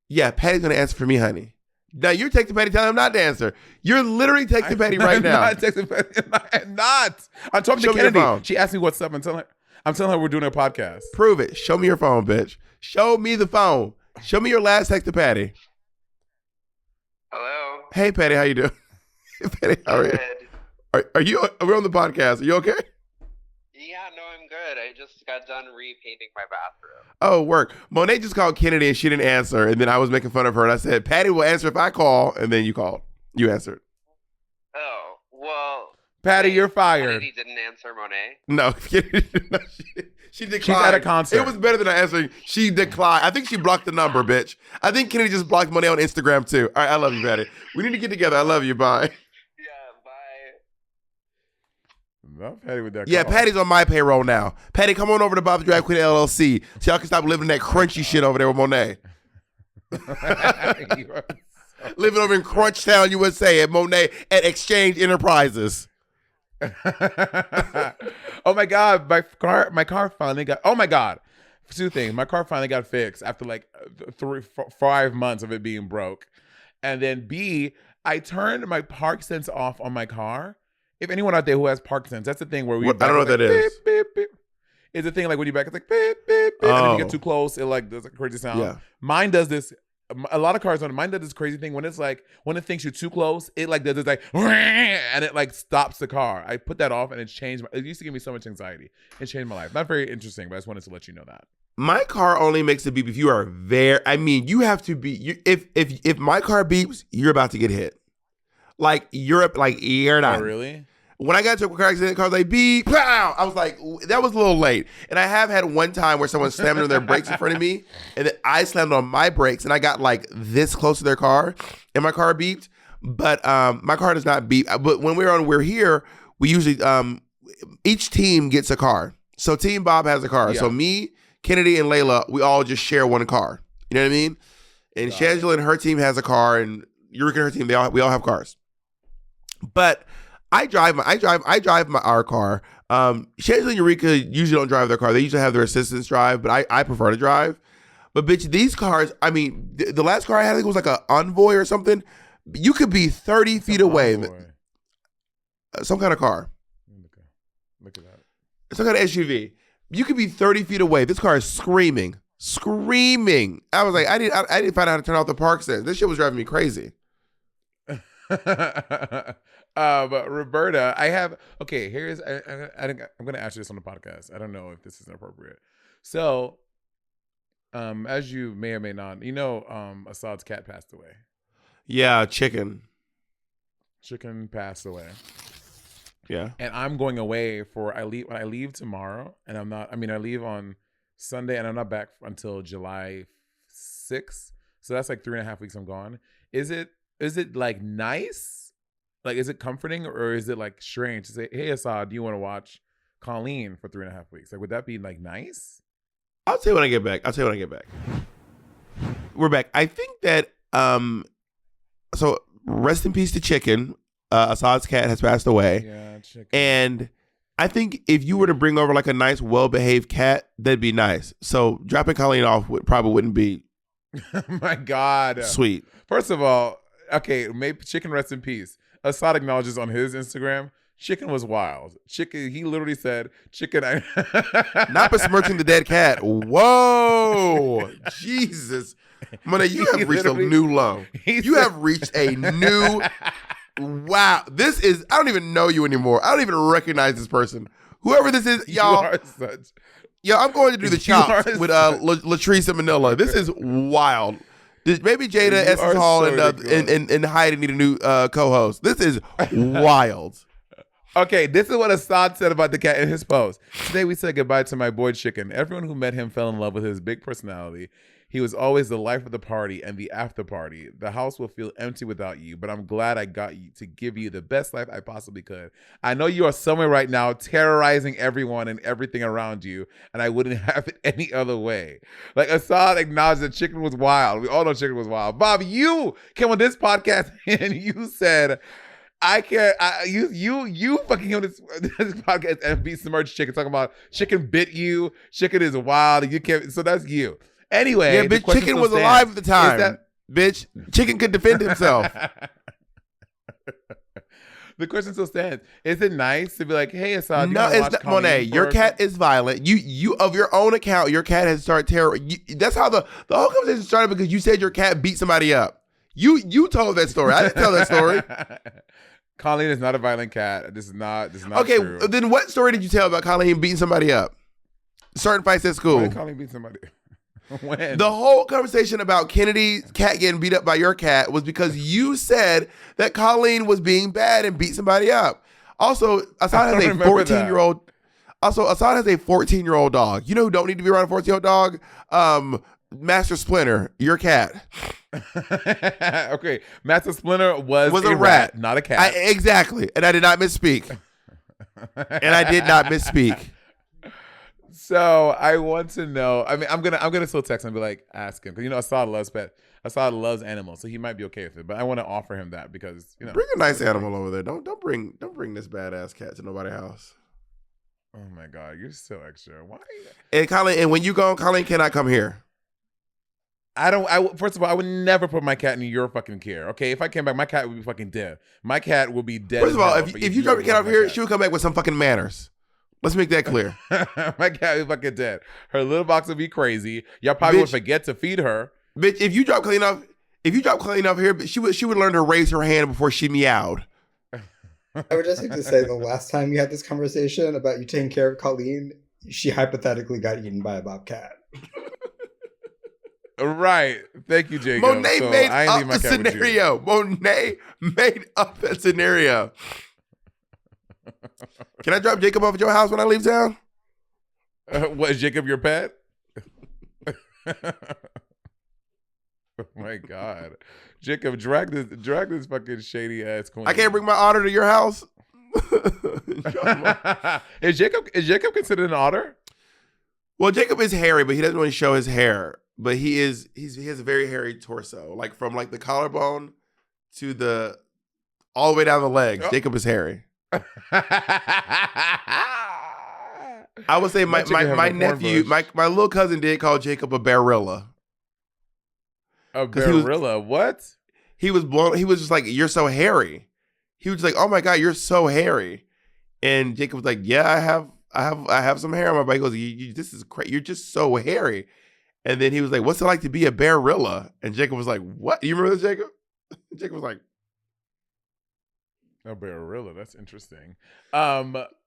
Yeah, Patty's gonna answer for me, honey. Now you're texting Patty, telling him not to answer. You're literally texting Patty right now. I'm not texting Patty. I'm not. I'm talking to Kennedy. She asked me what's up. I'm telling her we're doing a podcast. Prove it. Show me your phone, bitch. Show me the phone. Show me your last text to Patty. Hello. Hey, Patty, how you doing? Hey, Patty, how are you? Are you? We're on the podcast. Are you okay? Yeah, no, I'm good. I just got done repainting my bathroom. Oh, work. Monét just called Kennedy and she didn't answer, and then I was making fun of her, and I said, Patty will answer if I call, and then you called. You answered. Oh, well. Patty, you're fired. Kennedy didn't answer Monét. No, she declined. She's at a concert. It was better than answering. She declined. I think she blocked the number, bitch. I think Kennedy just blocked Monét on Instagram, too. All right, I love you, Patty. We need to get together. I love you. Bye. No, Patty with that yeah, call. Patty's on my payroll now. Patty, come on over to Bob's Drag Queen LLC so y'all can stop living that crunchy shit over there with Monét. Living over in Crunchtown, USA at Monét at Exchange Enterprises. Oh my God, my car finally got. Oh my God, 2 things. My car finally got fixed after like 5 months of it being broke, and then B, I turned my park sense off on my car. If anyone out there who has park sense, that's the thing where we. I don't know what that is. Beep, beep, beep. It's a thing like when you back, it's like beep, beep, beep, and then you get too close, it like does a crazy sound. Yeah. Mine does this. A lot of cars on it. Mine does this crazy thing when it's like when it thinks you're too close, it like does this like and it like stops the car. I put that off and it's changed. It used to give me so much anxiety. It changed my life. Not very interesting, but I just wanted to let you know that. My car only makes a beep if you are very. I mean, you have to be. If my car beeps, you're about to get hit. Like Europe, like you're Oh, not. really? When I got into a car accident, cars like beep, pow. I was like, that was a little late. And I have had one time where someone slammed on their brakes in front of me, and then I slammed on my brakes, and I got like this close to their car, and my car beeped. But my car does not beep. But when we're here, we usually each team gets a car. So Team Bob has a car. Yeah. So me, Kennedy, and Layla, we all just share one car. You know what I mean? And Shangela and her team has a car, and Eureka and her team, we all have cars. But I drive our car. Shangela and Eureka usually don't drive their car. They usually have their assistants drive, but I prefer to drive. But bitch, these cars, I mean, the last car I had, I think it was like an Envoy or something. You could be 30 feet away. Some kind of car. Look at that. Some kind of SUV. You could be 30 feet away. This car is screaming. I was like, I didn't find out how to turn off the park sensor. This shit was driving me crazy. But Roberta, I'm gonna ask you this on the podcast. I don't know if this is inappropriate. So, as you may or may not, Assad's cat passed away. Yeah, Chicken passed away. Yeah. And I'm going away when I leave tomorrow, and I leave on Sunday, and I'm not back until July 6th. So that's like 3.5 weeks I'm gone. Is it like nice? Like, is it comforting, or is it like strange to say, hey, Assad, do you want to watch Colleen for 3.5 weeks? Like, would that be like nice? I'll tell you when I get back. We're back. I think that, so rest in peace to Chicken. Assad's cat has passed away. Yeah, Chicken. And I think if you were to bring over like a nice, well-behaved cat, that'd be nice. So dropping Colleen off probably wouldn't be Oh my God. sweet. First of all, okay, maybe Chicken rest in peace. Assad acknowledges on his Instagram, Chicken was wild. Chicken, he literally said, Chicken, Not besmirching the dead cat. Whoa. Jesus. Monet, you have reached a new low. You have reached a new... Wow. This is... I don't even know you anymore. I don't even recognize this person. Whoever this is, y'all... You are such... Yo, I'm going to do the chops with Latrice and Manila. This is wild. Maybe Jada, Essence Hall, and Heidi need a new co-host. This is wild. Okay, this is what Assad said about the cat in his post. Today we said goodbye to my boy Chicken. Everyone who met him fell in love with his big personality. He was always the life of the party and the after party. The house will feel empty without you, but I'm glad I got you to give you the best life I possibly could. I know you are somewhere right now terrorizing everyone and everything around you, and I wouldn't have it any other way. Like, Assad acknowledged that Chicken was wild. We all know Chicken was wild. Bob, you came on this podcast and you said... you fucking came on this podcast and be submerged Chicken, talking about Chicken bit you, Chicken is wild, you can't, so that's you. Anyway, yeah, bitch, Chicken was alive at the time. Bitch, Chicken could defend himself. The question still stands. Is it nice to be like, hey, Assad, no, it's not, Monet. Your cat is violent. You of your own account, your cat has started terror. That's how the whole conversation started, because you said your cat beat somebody up. You told that story. I didn't tell that story. Colleen is not a violent cat. This is not okay, true. Then what story did you tell about Colleen beating somebody up? Certain fights at school. When did Colleen beat somebody? When? The whole conversation about Kennedy's cat getting beat up by your cat was because you said that Colleen was being bad and beat somebody up. Also, Assad has a 14-year-old. Also, Assad has a 14-year-old dog. You know who don't need to be around a 14-year-old dog? Master Splinter, your cat. Okay, Master Splinter was a rat, not a cat. Exactly, and I did not misspeak. So I want to know. I mean, I'm gonna still text him and be like, ask him, because Assad loves pet. Assad loves animals, so he might be okay with it. But I want to offer him that because bring a nice animal over there. Don't bring this badass cat to nobody's house. Oh my God, you're so extra. Why? And Colleen, and when you go, Colleen cannot come here. First of all, I would never put my cat in your fucking care. Okay, if I came back, my cat would be fucking dead. My cat will be dead. First of all, if you drop your cat off here, she would come back with some fucking manners. Let's make that clear. My cat would be fucking dead. Her little box would be crazy. Y'all probably would forget to feed her. Bitch, if you drop Colleen off here, she would learn to raise her hand before she meowed. I would just like to say, the last time you had this conversation about you taking care of Colleen, she hypothetically got eaten by a bobcat. Right. Thank you, Jacob. Monet So made I ain't up leave my the cat with you. scenario. Monet made up that scenario. Can I drop Jacob off at your house when I leave town? What, is Jacob your pet? Oh my God. Jacob, drag this fucking shady ass queen. I can't bring my otter to your house. Is Jacob considered an otter? Well, Jacob is hairy, but he doesn't really show his hair. But he has a very hairy torso, like from like the collarbone to the all the way down the legs. Oh. Jacob is hairy. I would say my nephew, my little cousin did call Jacob a bearilla. A bearilla? What? He was blown. He was just like, "You're so hairy." He was just like, "Oh my God, you're so hairy." And Jacob was like, "Yeah, I have some hair on my back." He goes, "This is crazy. You're just so hairy." And then he was like, "What's it like to be a bearilla?" And Jacob was like, "What? You remember this, Jacob?" Jacob was like, A bearilla. That's interesting. I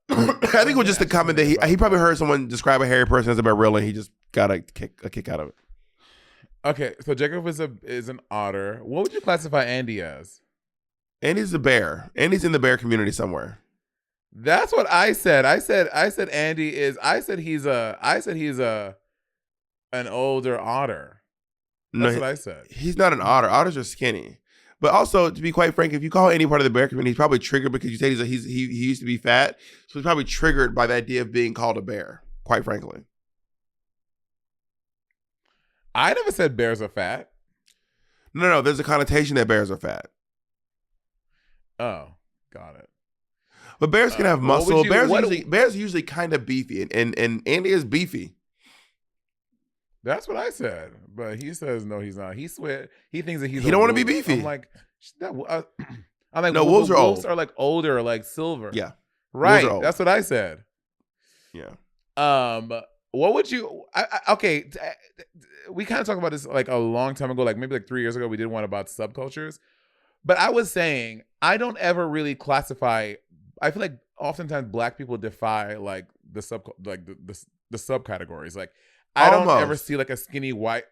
think it was just a comment that he probably heard someone describe a hairy person as a bearilla, and he just got a kick out of it. Okay, so Jacob is an otter. What would you classify Andy as? Andy's a bear. Andy's in the bear community somewhere. That's what I said. I said Andy is. I said he's an older otter. That's what I said. He's not an otter. Otters are skinny. But also, to be quite frank, if you call any part of the bear community, he's probably triggered because you said he used to be fat. So he's probably triggered by the idea of being called a bear, quite frankly. I never said bears are fat. No. There's a connotation that bears are fat. Oh, got it. But bears can have muscle. Bears are usually kind of beefy, and Andy is beefy. That's what I said, but he says no, he's not. He thinks that he don't want to be beefy. I'm like, no, wolves are old. Wolves are like older, like silver. Yeah, right. That's what I said. Yeah. What would you? Okay, we kind of talked about this like a long time ago, like maybe like 3 years ago. We did one about subcultures, but I was saying I don't ever really classify. I feel like oftentimes Black people defy like the subcategories. Like I don't ever see like a skinny white.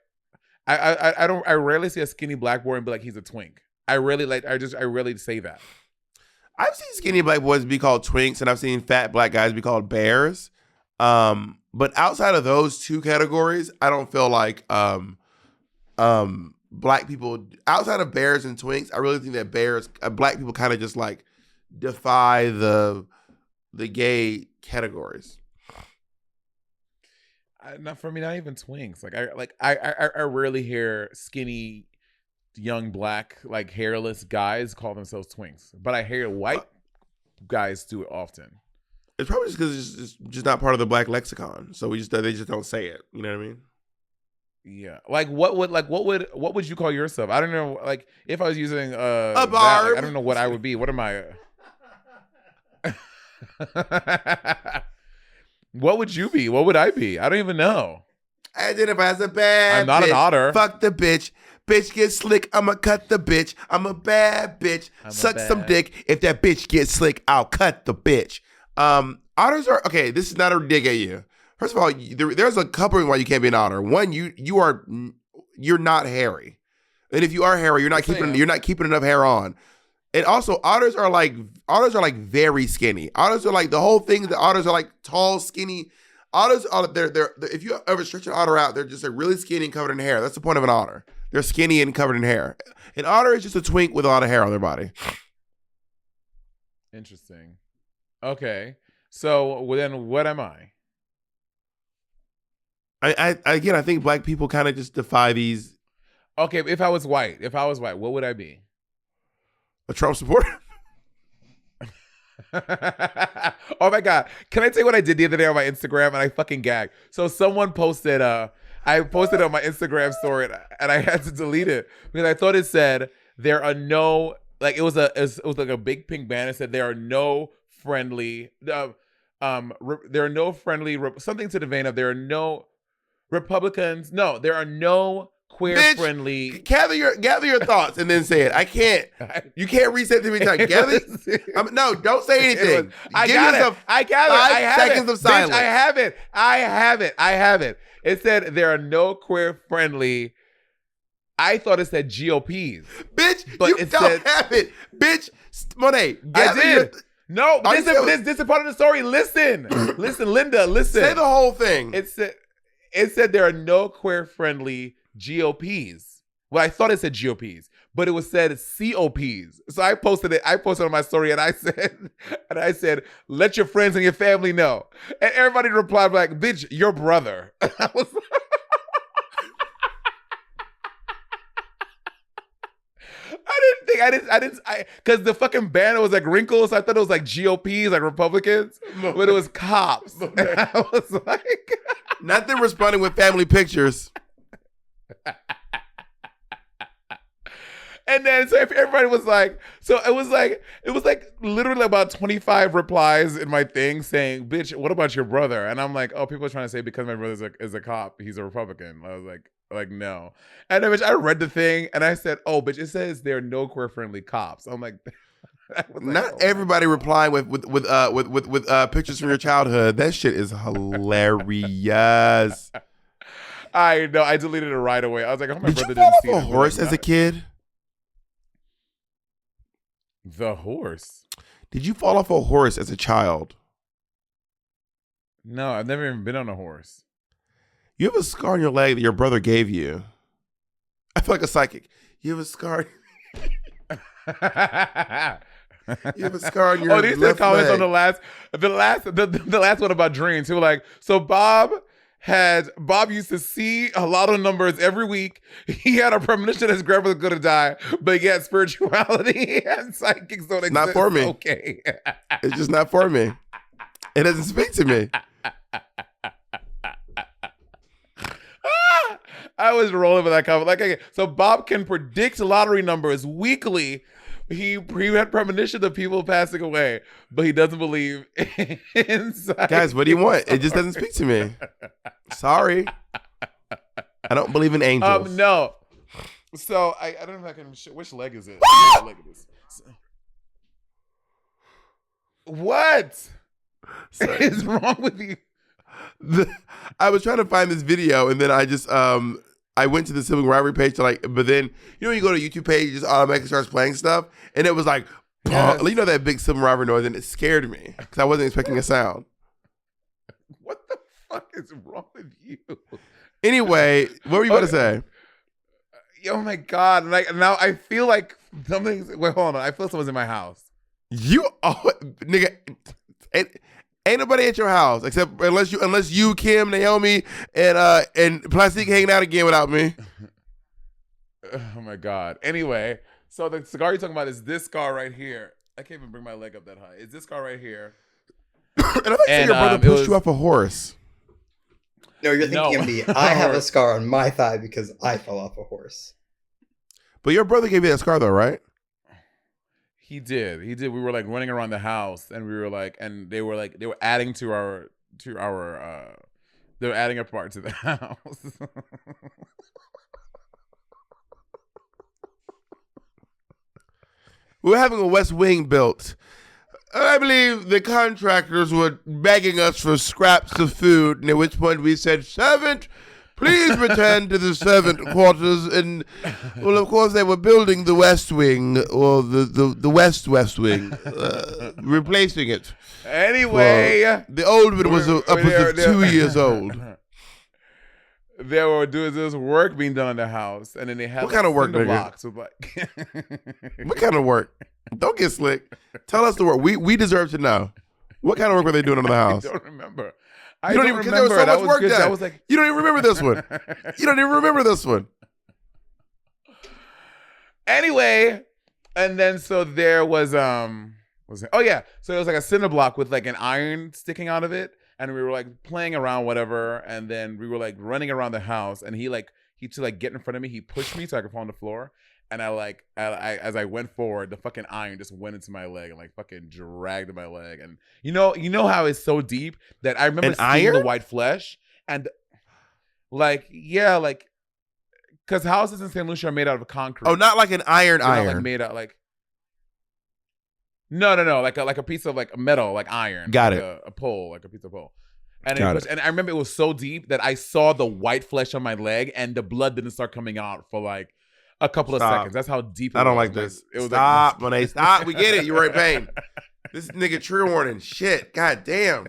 I rarely see a skinny Black boy and be like he's a twink. I rarely say that. I've seen skinny Black boys be called twinks, and I've seen fat Black guys be called bears. But outside of those two categories, I don't feel like Black people, outside of bears and twinks, I really think that Black people kind of just like defy the gay categories. Not for me, not even twinks. I rarely hear skinny young Black like hairless guys call themselves twinks, but I hear white guys do it often. It's probably just because it's just not part of the Black lexicon, so they just don't say it. You know what I mean? Yeah. Like what would you call yourself? I don't know. Like if I was using a barb, I don't know what I would be. What am I? What would you be? What would I be? I don't even know. I identify as a bad. I'm not an otter. Fuck the bitch. Bitch get slick, I'ma cut the bitch. I'm a bad bitch. Suck some dick. If that bitch gets slick, I'll cut the bitch. Otters are okay. This is not a dig at you. First of all, there's a couple reasons why you can't be an otter. One, you're not hairy, and if you are hairy, you're not keeping enough hair on. And also, otters are like very skinny. Otters are like the whole thing. The otters are like tall, skinny. Otters are they're if you ever stretch an otter out, they're just like really skinny and covered in hair. That's the point of an otter. They're skinny and covered in hair. An otter is just a twink with a lot of hair on their body. Interesting. Okay, so then what am I? I think Black people kind of just defy these. Okay, if I was white, what would I be? A Trump supporter. Oh my God. Can I tell you what I did the other day on my Instagram and I fucking gagged? So someone posted, I posted on my Instagram story and I had to delete it because I thought it said there are no, like it was like a big pink banner that said there are no friendly, there are no friendly, something to the vein of there are no Republicans. No, there are no queer friendly. Gather your thoughts and then say it. I can't. You can't reset too many times. Gather. No, don't say anything. I got it. 5 seconds of silence. Bitch, I have it. It said there are no queer friendly I thought it said GOPs. Bitch, But you it don't said- have it. Bitch, Monet. I did. No, Are you still- this is a part of the story. Listen, Linda, listen. Say the whole thing. It said there are no queer-friendly GOPs. Well, I thought it said GOPs, but it was said COPs. So I posted it. I posted on my story, and I said, let your friends and your family know. And everybody replied like, "Bitch, your brother." I was because the fucking banner was like wrinkles. So I thought it was like GOPs, like Republicans, but it was cops. And I was like, not them responding with family pictures. and then so everybody was like, so it was like literally about 25 replies in my thing saying, "Bitch, what about your brother?" And I'm like, oh, people are trying to say because my brother is a cop, he's a Republican. I was like no. And then, bitch, I read the thing and I said, oh, bitch, it says there are no queer friendly cops. I'm like, not everybody replying with pictures from your childhood. That shit is hilarious. I know. I deleted it right away. I was like, oh, my Did brother you fall didn't see off it. a horse as a kid? The horse? Did you fall off a horse as a child? No, I've never even been on a horse. You have a scar on your leg that your brother gave you. I feel like a psychic. You have a scar. You have a scar on your Oh, these are the left comments leg. on the last one about dreams. Who were like, so Bob used to see a lot of numbers every week. He had a premonition that his grandmother was going to die, but he had spirituality and psychics don't exist. Not for me. Okay. It's just not for me. It doesn't speak to me. I was rolling with that comment. Like, okay, so Bob can predict lottery numbers weekly. He had premonition of people passing away, but he doesn't believe in science. Guys, what do you want? It just doesn't speak to me. Sorry. I don't believe in angels. No. So I don't know if I can. Which leg is it? Which leg it is? What is wrong with you? I was trying to find this video, and then I just I went to the Sibling Rivalry page to but then you go to YouTube page, it just automatically starts playing stuff, and it was like, yes. You know that big Sibling Rivalry noise, and it scared me because I wasn't expecting a sound. What the fuck is wrong with you? Anyway, what were you about to say? Oh my god! Like now, I feel like something's. Wait, hold on. I feel someone's in my house. Nigga, ain't nobody at your house except unless you, Kim, Naomi, and Plastic hanging out again without me. Oh my god. Anyway, so the cigar you're talking about is this scar right here. I can't even bring my leg up that high. It's this scar right here. And I think your brother pushed you off a horse. No, you're thinking of me. I have a scar on my thigh because I fell off a horse. But your brother gave you that scar though, right? He did. We were like running around the house, and we were like, and they were adding they were adding a part to the house. We were having a West Wing built. I believe the contractors were begging us for scraps of food, and at which point we said, "Servant, please return to the servant quarters." And, well, of course, they were building the West Wing, or the West Wing, replacing it. Anyway. Well, the old one was upwards of 2 years old. There were doing this work being done in the house, and then they had What kind of work, nigga? blocks with What kind of work? Don't get slick. Tell us the work. We deserve to know. What kind of work were they doing in the house? I don't remember. You don't even, because there was so much work done. You don't even remember this one. You don't even remember this one. Anyway, and then so there was so it was like a cinder block with like an iron sticking out of it, and we were like playing around whatever, and then we were like running around the house, and he to like get in front of me, he pushed me so I could fall on the floor, and I as I went forward, the fucking iron just went into my leg and like fucking dragged my leg, and you know how it's so deep that I remember seeing the white flesh, and because houses in St. Lucia are made out of concrete. Oh, not like an iron. Not like made out like. No, like a piece of like metal, like iron. Got like it. A pole, like a piece of pole. And and I remember it was so deep that I saw the white flesh on my leg, and the blood didn't start coming out for like a couple of Stop. seconds. That's how deep. I don't was. like this. It was Stop, Monet. Stop. We get it. You're right, pain. This nigga trigger warning. Shit. God damn.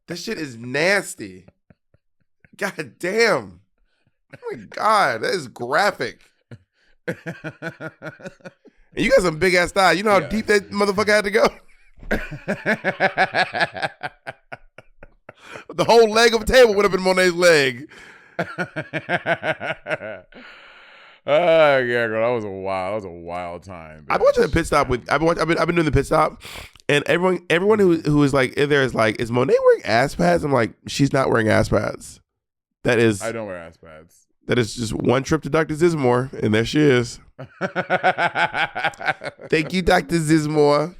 That shit is nasty. God damn. Oh my God. That is graphic. And you got some big ass thigh. You know how deep that motherfucker had to go? The whole leg of a table would have been Monet's leg. Oh yeah, girl, that was a wild time. I've been watching the pit stop with. I've been doing the pit stop, and everyone who is like in there is like, is Monet wearing ass pads? I'm like, she's not wearing ass pads. That is. I don't wear ass pads. That is just one trip to Dr. Zizmore, and there she is. Thank you, Dr. Zizmore.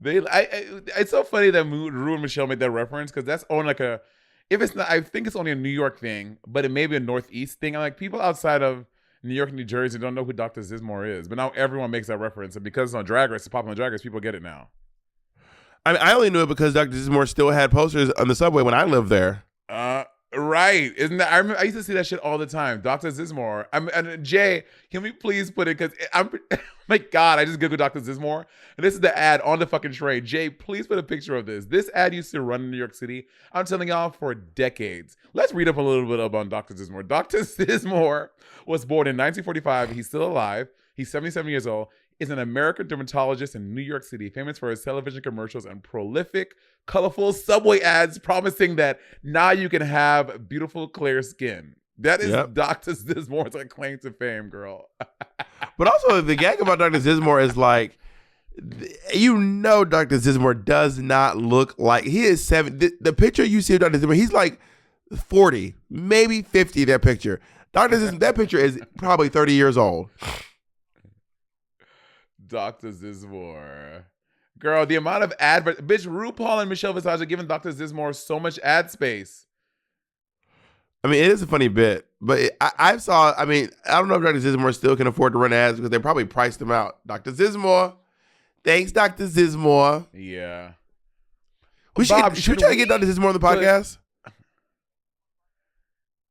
It's so funny that Rue and Michelle made that reference because that's on like a. If it's not, I think it's only a New York thing, but it may be a Northeast thing. I'm like, people outside of New York and New Jersey don't know who Dr. Zizmore is, but now everyone makes that reference, and because it's on Drag Race, it's popular on Drag Race, people get it now. I mean, I only knew it because Dr. Zizmore still had posters on the subway when I lived there. Right. Isn't that? I used to see that shit all the time. Dr. Zizmore. And Jay, can we please put it? Because my God, I just Googled Dr. Zizmore. And this is the ad on the fucking tray. Jay, please put a picture of this. This ad used to run in New York City. I'm telling y'all for decades. Let's read up a little bit about Dr. Zizmore. Dr. Zizmore was born in 1945. He's still alive. He's 77 years old. Is an American dermatologist in New York City, famous for his television commercials and prolific, colorful subway ads promising that now you can have beautiful, clear skin. That is Dr. Zizmore's claim to fame, girl. But also, the gag about Dr. Zizmore is like, you know, Dr. Zizmore does not look like he is 7. The picture you see of Dr. Zizmore, he's like 40, maybe 50. That picture, that picture is probably 30 years old. Dr. Zizmore. Girl, the amount of bitch, RuPaul and Michelle Visage are giving Dr. Zizmore so much ad space. I mean, it is a funny bit, but I don't know if Dr. Zizmore still can afford to run ads because they probably priced them out. Dr. Zizmore. Thanks, Dr. Zizmore. Yeah. Should we try to get Dr. Zizmore on the podcast?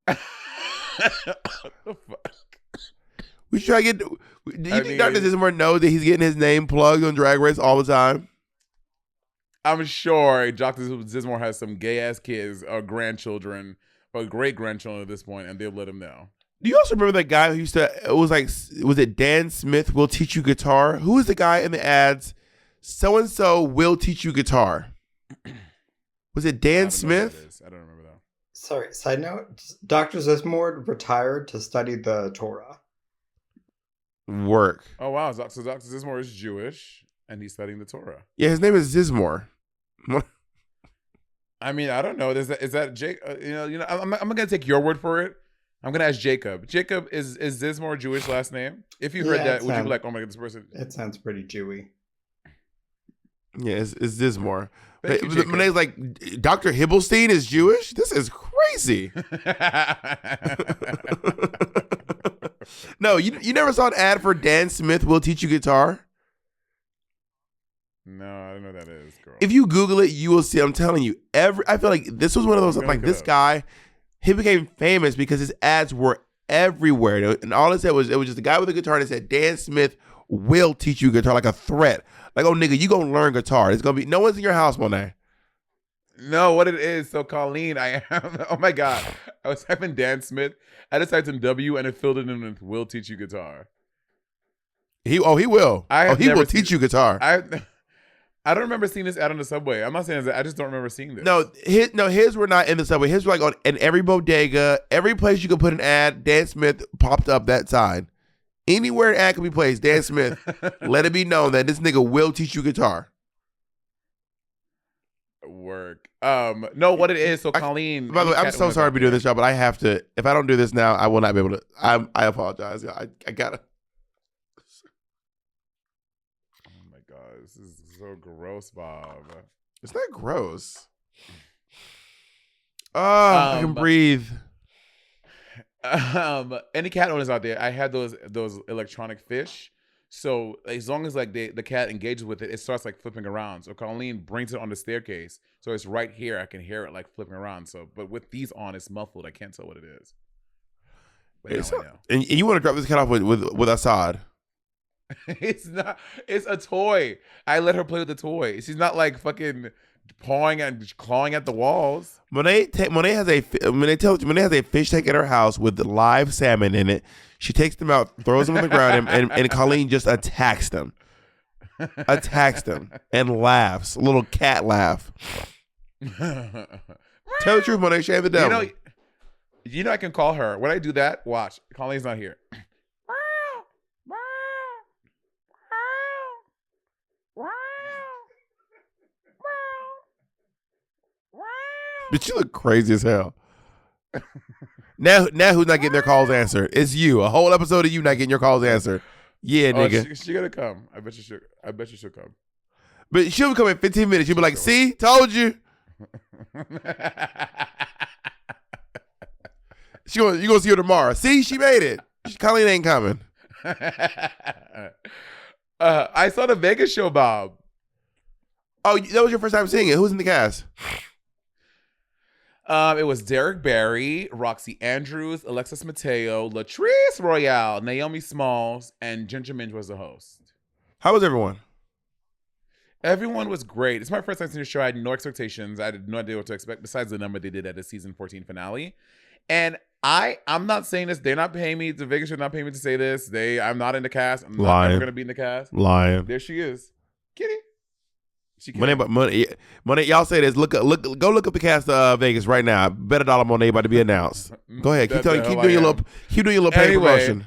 What the fuck? We should try to get. Do you think Dr. Zizmore knows that he's getting his name plugged on Drag Race all the time? I'm sure Dr. Zizmore has some gay ass kids or grandchildren or great grandchildren at this point, and they'll let him know. Do you also remember that guy who used to? It was like, was it Dan Smith will teach you guitar? Who was the guy in the ads? So and so will teach you guitar. Was it Dan Smith? I don't remember that. Sorry. Side note: Dr. Zizmore retired to study the Torah. Work. Oh wow! So Dr. Zizmore is Jewish and he's studying the Torah. Yeah, his name is Zizmore. I mean, I don't know. Is that Jake? I'm gonna take your word for it. I'm gonna ask Jacob. Jacob, is Zizmore Jewish last name? If you heard that, would you be like, oh my God, this person? It sounds pretty Jewy. Yeah, it's Zizmore. Thank you, My name's like Dr. Hibblestein is Jewish. This is crazy. No, you never saw an ad for Dan Smith will teach you guitar? No, I don't know what that is, girl. If you Google it, you will see. I'm telling you, I feel like this was one of those, like, this guy, he became famous because his ads were everywhere. And all it said was, it was just a guy with a guitar and it said, Dan Smith will teach you guitar, like a threat. Like, oh, nigga, you gonna learn guitar. It's gonna be, no one's in your house, Monet. No, what it is. So Colleen, I am. Oh my God, I was typing Dan Smith. I just typed in W and it filled it in with "will teach you guitar." He will. He will teach you guitar. I don't remember seeing this ad on the subway. I'm not saying that. I just don't remember seeing this. No, his were not in the subway. His were like in every bodega, every place you could put an ad. Dan Smith popped up that sign. Anywhere an ad could be placed, Dan Smith, let it be known that this nigga will teach you guitar. Work. No, what it is. So Colleen. By the way, I'm so sorry to be doing this, y'all, but I have to. If I don't do this now, I will not be able to. I apologize. I gotta. Oh my God, this is so gross, Bob. It's not gross. I can breathe. Any cat owners out there? I had those electronic fish. So as long as like the cat engages with it, it starts like flipping around. So Colleen brings it on the staircase, so it's right here. I can hear it like flipping around. So, but with these on, it's muffled. I can't tell what it is. But now I know. And you want to drop this cat off with Assad? It's not. It's a toy. I let her play with the toy. She's not like fucking pawing and clawing at the walls. Monet has a fish tank at her house with live salmon in it. She takes them out, throws them on the ground, and Colleen just attacks them. And laughs. A little cat laugh. Tell the truth, Monet. Shame the devil. You know I can call her. When I do that, watch. Colleen's not here. But you look crazy as hell. Now who's not getting their calls answered? It's you. A whole episode of you not getting your calls answered. Yeah, nigga. She gonna come. I bet you she'll come. But she'll come in 15 minutes. She'll be like, see? Told you. You gonna see her tomorrow. See? She made it. Colleen ain't coming. I saw the Vegas show, Bob. Oh, that was your first time seeing it. Who's in the cast? It was Derek Barry, Roxy Andrews, Alexis Mateo, Latrice Royale, Naomi Smalls, and Ginger Minge was the host. How was everyone? Everyone was great. It's my first time seeing the show. I had no expectations. I had no idea what to expect besides the number they did at the season 14 finale. And I'm not saying this. They're not paying me. The Vegas show not paying me to say this. I'm not in the cast. I'm not ever going to be in the cast. Lying. There she is. Kitty. Monet, y'all say this. Go look up the cast of Vegas right now. Bet $1 Monet about to be announced. Go ahead. Keep doing your little paid promotion.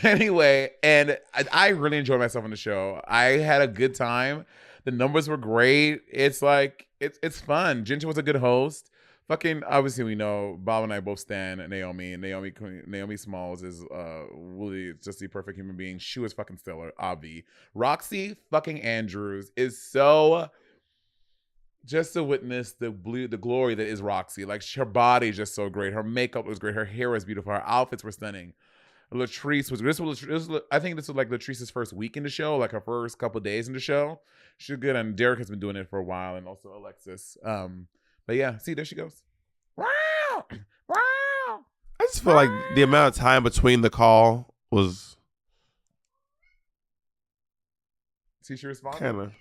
Anyway, and I really enjoyed myself on the show. I had a good time. The numbers were great. It's like it's fun. Ginger was a good host. Fucking obviously we know Bob and I both stand Naomi. Naomi Smalls is really just the perfect human being. She was fucking stellar. Avi. Roxy fucking Andrews is so just to witness the glory that is Roxy. Like her body is just so great. Her makeup was great. Her hair was beautiful. Her outfits were stunning. Latrice was I think this was like Latrice's first week in the show, like her first couple days in the show. She's good, and Derek has been doing it for a while, and also Alexis. But yeah, see, there she goes. Wow! Wow! I just feel like the amount of time between the call was. See, she responded. Kind of.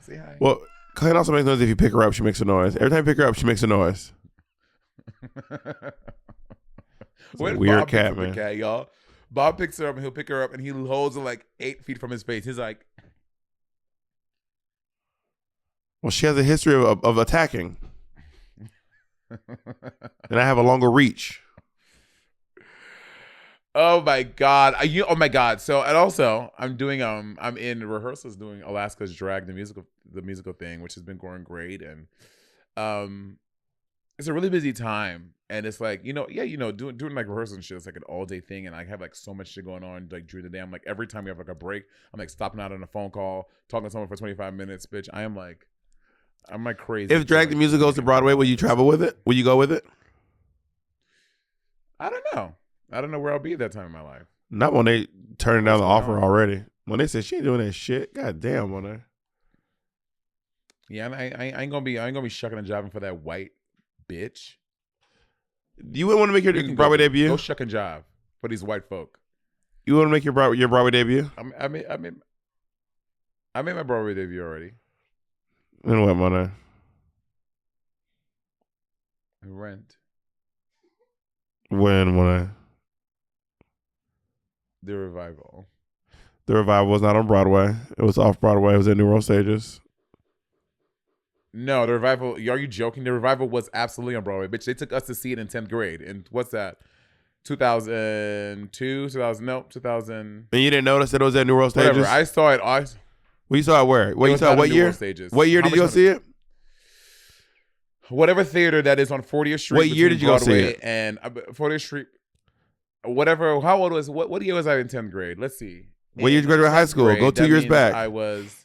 Say hi. Well, Colleen also makes noise if you pick her up. She makes a noise. Every time you pick her up, she makes a noise. Weird cat, man. Cat, y'all. Bob picks her up and he'll pick her up and he holds her like 8 feet from his face. He's like. Well, she has a history of attacking. And I have a longer reach. Oh my God. Oh my God. So, and also I'm in rehearsals doing Alaska's Drag, the musical thing, which has been going great. And it's a really busy time. And it's like, doing like rehearsals and shit, it's like an all day thing. And I have like so much shit going on like during the day. I'm like, every time we have like a break, I'm like stopping out on a phone call, talking to someone for 25 minutes, bitch. I'm like crazy. If Drag the Music goes to Broadway, will you travel with it? Will you go with it? I don't know. I don't know where I'll be at that time in my life. Not when they turning down the offer already. When they said she ain't doing that shit. God damn, Monet. Yeah, and I ain't gonna be shucking and jiving for that white bitch. You wouldn't want to make your Broadway debut? Go shuck and jive for these white folk. You want to make your Broadway debut? I made my Broadway debut already. And what, Monet? Rent. When, Monet? The Revival. The Revival was not on Broadway. It was off Broadway. It was at New World Stages. No, The Revival. Are you joking? The Revival was absolutely on Broadway. Bitch, they took us to see it in 10th grade. And what's that? 2002? 2000. And you didn't notice that it was at New World Stages? Whatever. I saw it. Well, you saw it where? What year? What year did you go see it? Whatever theater that is on 40th Street. What year did you go see it? And 40th Street. Whatever. How old was? What year was I in 10th grade? Let's see. What year did you graduate high school? Grade, go 2 years back. I was.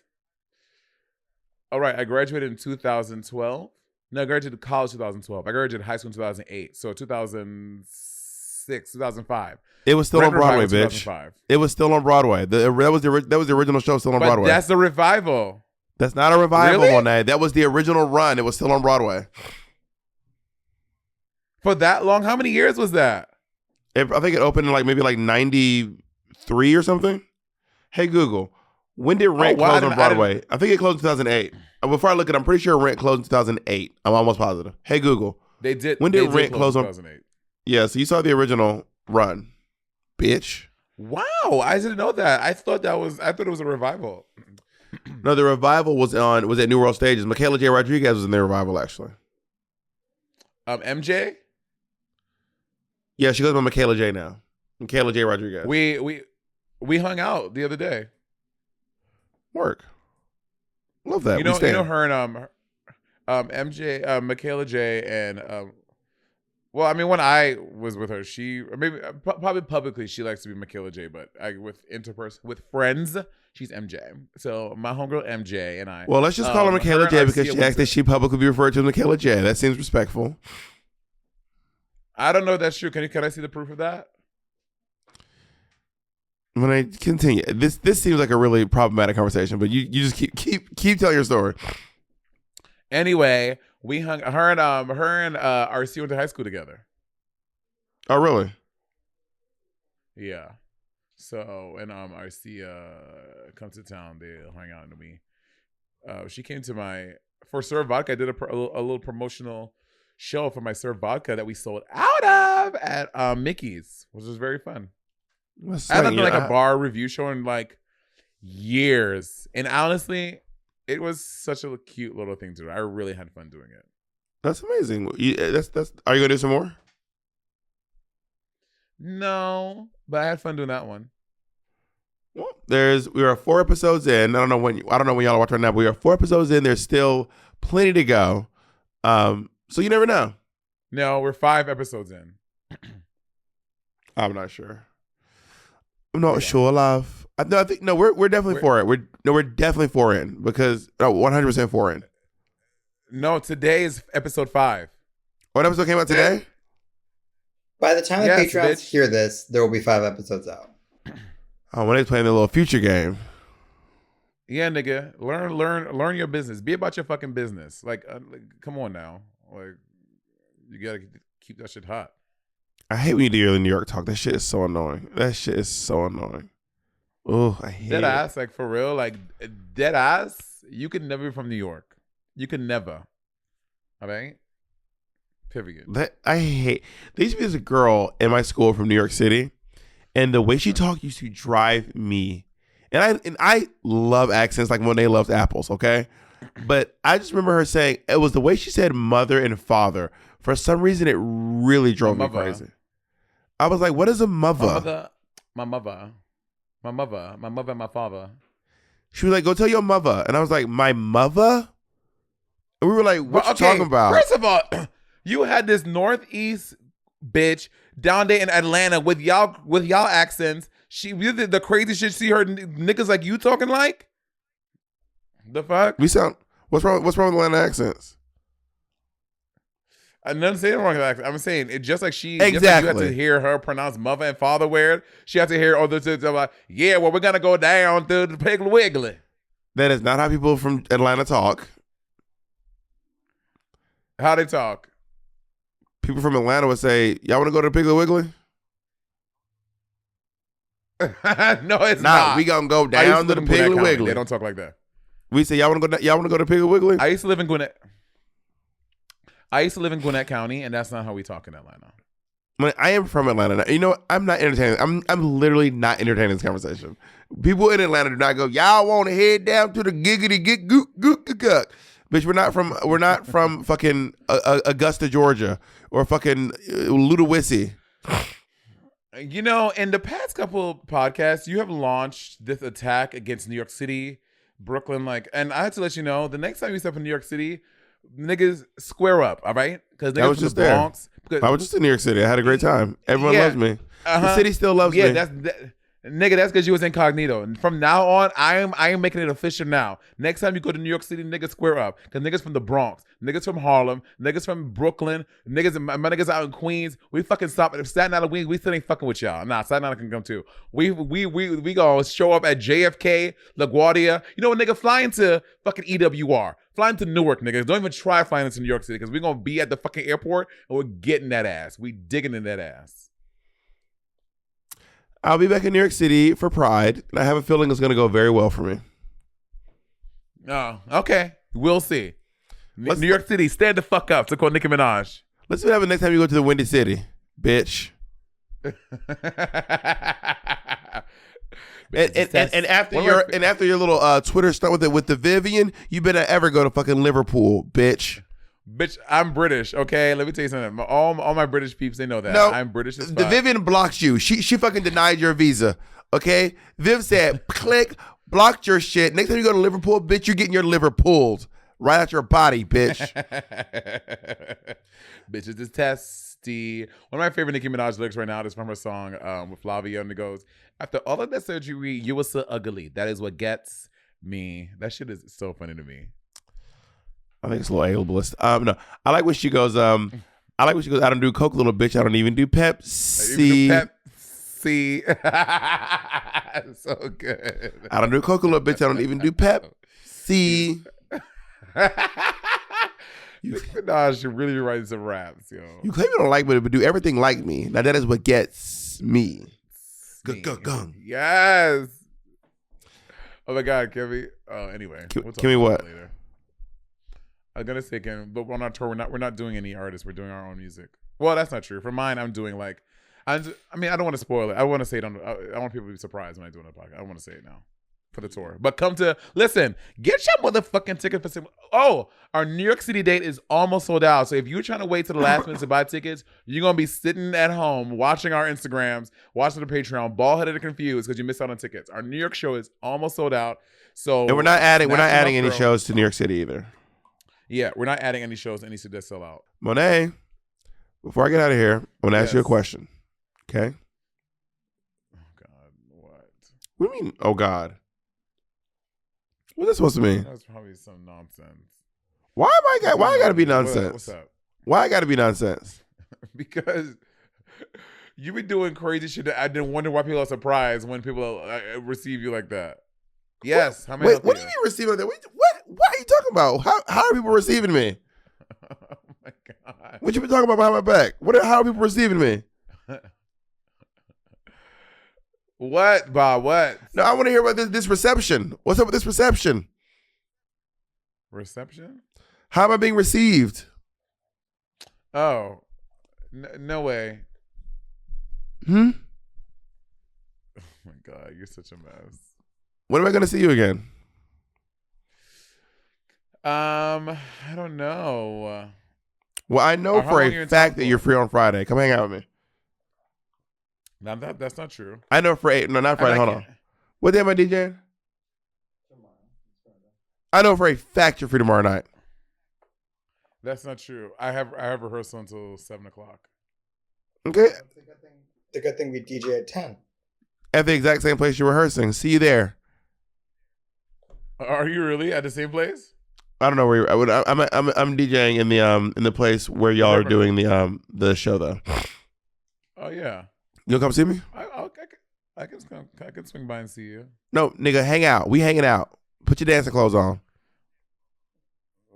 All right. I graduated in 2012. No, I graduated college 2012. I graduated high school in 2008. So 2006, 2005. It was still on Broadway, bitch. It was still on Broadway. That was the original show still on Broadway. That's the Revival. That's not a revival, really? Monet. That was the original run. It was still on Broadway. For that long? How many years was that? I think it opened in like maybe like 93 or something. Hey Google, when did Rent close on Broadway? I think it closed in 2008. Before I look at it, I'm pretty sure Rent closed in 2008. I'm almost positive. Hey Google, they did. When did Rent close on 2008? Yeah, so you saw the original run, bitch. Wow, I didn't know that. I thought it was a revival. No, the revival was at New World Stages. Michaela J. Rodriguez was in the revival actually. MJ? Yeah, she goes by Michaela J now. Michaela J. Rodriguez. We hung out the other day. Work. Love that. You know her and MJ, Michaela J. and well, I mean, when I was with her, probably publicly she likes to be Michaela J. But with friends, she's MJ. So my homegirl MJ and I. Well, let's just call her Michaela J. because she asked that she publicly be referred to as Michaela J. That seems respectful. I don't know if that's true. Can I see the proof of that? When I continue, this seems like a really problematic conversation, but you just keep telling your story. Anyway, we hung her and RC went to high school together. Oh, really? Yeah. So and RC come to town. They hung out with me. She came to for Serve Vodka. I did a little promotional show for my Serve Vodka that we sold out of at Mickey's, which was very fun. I haven't done like a bar review show in like years, and honestly, it was such a cute little thing to do. I really had fun doing it. That's amazing. That's. Are you gonna do some more? No, but I had fun doing that one. Well, we are 4 episodes in. I don't know when y'all are watching right now, but we are 4 episodes in. There's still plenty to go. So you never know. No, we're 5 episodes in. I'm not sure. I'm not sure, love. I think we're definitely for it. We're definitely 4 in because 100% 4 in. No, today is episode 5. What episode came out today? By the time the Patreons hear this, there will be 5 episodes out. Oh, when they playing the little future game. Yeah, nigga, learn your business. Be about your fucking business. Like, come on now. Like, you gotta keep that shit hot. I hate when you do the New York talk. That shit is so annoying. Oh, I hate dead ass, like for real, like dead ass. You could never be from New York. You could never. All right. Period. I hate. There used to be this girl in my school from New York City, and the way she talked used to drive me. And I love accents like Monet loves apples. Okay, but I just remember her saying it was the way she said mother and father. For some reason, it really drove me crazy. I was like, "What is a mother?" My mother, and my father. She was like, "Go tell your mother," and I was like, "My mother?" And we were like, "What you talking about?" First of all, you had this Northeast bitch down there in Atlanta with y'all accents. She did the crazy shit. See her niggas like you talking like the fuck. We sound. What's wrong with Atlanta accents? I'm not saying wrong accent. I'm saying it just like exactly. Just like you had to hear her pronounce mother and father weird. She had to hear other things like, yeah, well, we're gonna go down to the Piggly Wiggly. That is not how people from Atlanta talk. How they talk? People from Atlanta would say, "Y'all want to go to the Piggly Wiggly?" No, it's not. We gonna go down to the Piggly Wiggly. They don't talk like that. We say, "Y'all want to go to Piggly Wiggly?" I used to live in Gwinnett County, and that's not how we talk in Atlanta. I am from Atlanta. Now. You know what? I'm not entertaining. I'm literally not entertaining this conversation. People in Atlanta do not go, "Y'all want to head down to the giggity gig gook gook gook." Bitch, we're not from fucking Augusta, Georgia, or fucking Ludowici. You know, in the past couple podcasts, you have launched this attack against New York City, Brooklyn, and I had to let you know, the next time you step in New York City, niggas square up, all right? Because niggas I was just the Bronx. I was just in New York City. I had a great time. Everyone loves me. The city still loves me. Nigga, that's because you was incognito. And from now on, I am making it official now. Next time you go to New York City, niggas square up. Because niggas from the Bronx, niggas from Harlem, niggas from Brooklyn, my niggas out in Queens, we fucking stop at Staten Island. We still ain't fucking with y'all. Nah, Staten Island can come too. We gonna show up at JFK, LaGuardia. You know what, nigga, fly into fucking EWR. Flying to Newark, niggas. Don't even try flying into New York City because we're going to be at the fucking airport and we're getting that ass. We digging in that ass. I'll be back in New York City for Pride, and I have a feeling it's going to go very well for me. Oh, okay. We'll see. New York City, stand the fuck up to quote Nicki Minaj. Let's see what happens next time you go to the Windy City, bitch. And after your little Twitter stunt with the Vivian, you better ever go to fucking Liverpool, bitch. Bitch, I'm British, okay? Let me tell you something. All my British peeps, they know that. No, I'm British as fuck. The Vivian blocked you. She fucking denied your visa, okay? Viv said, click, blocked your shit. Next time you go to Liverpool, bitch, you're getting your liver pulled right out your body, bitch. Bitches is testy. One of my favorite Nicki Minaj lyrics right now is from her song with Flavia, and it goes, after all of that surgery, you were so ugly. That is what gets me. That shit is so funny to me. I think it's a little ableist. No, I like when she goes. I don't do coke, little bitch. I don't even do Pepsi. Pepsi. So good. I don't do coke, little bitch. I don't even do Pepsi. Nicki Minaj should really write some raps, yo. You claim you don't like me, but do everything like me. Now that is what gets me. Gung. Yes. Oh my God, can we? Anyway, can we what? Later. I was gonna say, but on our tour, we're not doing any artists. We're doing our own music. Well, that's not true. For mine, I'm doing like, I don't want to spoil it. I want to say it I want people to be surprised when I do it on the podcast. I want to say it now for the tour. But listen, get your motherfucking ticket for. Our New York City date is almost sold out. So if you're trying to wait to the last minute to buy tickets, you're gonna be sitting at home watching our Instagrams, watching the Patreon, bald-headed and confused because you missed out on tickets. Our New York show is almost sold out. So and we're not adding any shows to New York City either. Yeah, we're not adding any shows to any city that sell out. Monet, before I get out of here, I want to ask you a question. Okay? Oh, God. What? What do you mean, oh, God? What's that supposed to mean? That's probably some nonsense. Why I got to be nonsense? What's up? Why I got to be nonsense? Because you be doing crazy shit that I didn't wonder why people are surprised when people receive you like that. Yes. What do you mean receiving that? What are you talking about? How are people receiving me? Oh my God. What you been talking about behind my back? How are people receiving me? What, Bob? What? No, I want to hear about this reception. What's up with this reception? Reception? How am I being received? Oh, no way. Oh my God, you're such a mess. When am I going to see you again? I don't know. Well, I know for a fact that you're free on Friday. Come hang out with me. Now that's not true. I know not Friday. Hold on. What day am I DJing? Tomorrow. I know for a fact you're free tomorrow night. That's not true. I have rehearsal until 7:00. Okay. The good thing we DJ at 10. At the exact same place you're rehearsing. See you there. Are you really at the same place? I don't know where I'm DJing in the place where y'all are doing the show though. Oh yeah. You'll come see me? I can swing by and see you. No, nigga, hang out. We hanging out. Put your dancing clothes on.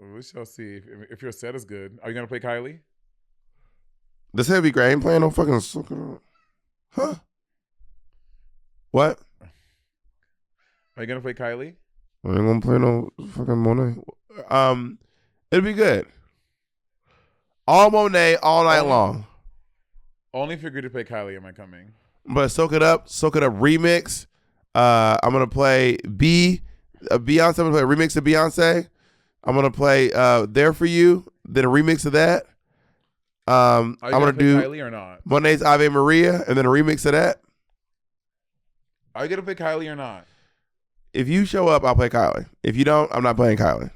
We shall see if your set is good. Are you gonna play Kylie? The set be great. I ain't playing no fucking huh? What? Are you gonna play Kylie? I ain't gonna play no fucking Monet. It'll be good. All Monet all night long. Only if you're good to play Kylie am I coming. But soak it up remix. I'm gonna play Beyonce. I'm gonna play a remix of Beyonce. I'm gonna play There For You, then a remix of that. I'm gonna do Kylie or not? Monet's Ave Maria, and then a remix of that. Are you gonna play Kylie or not? If you show up, I'll play Kylie. If you don't, I'm not playing Kylie.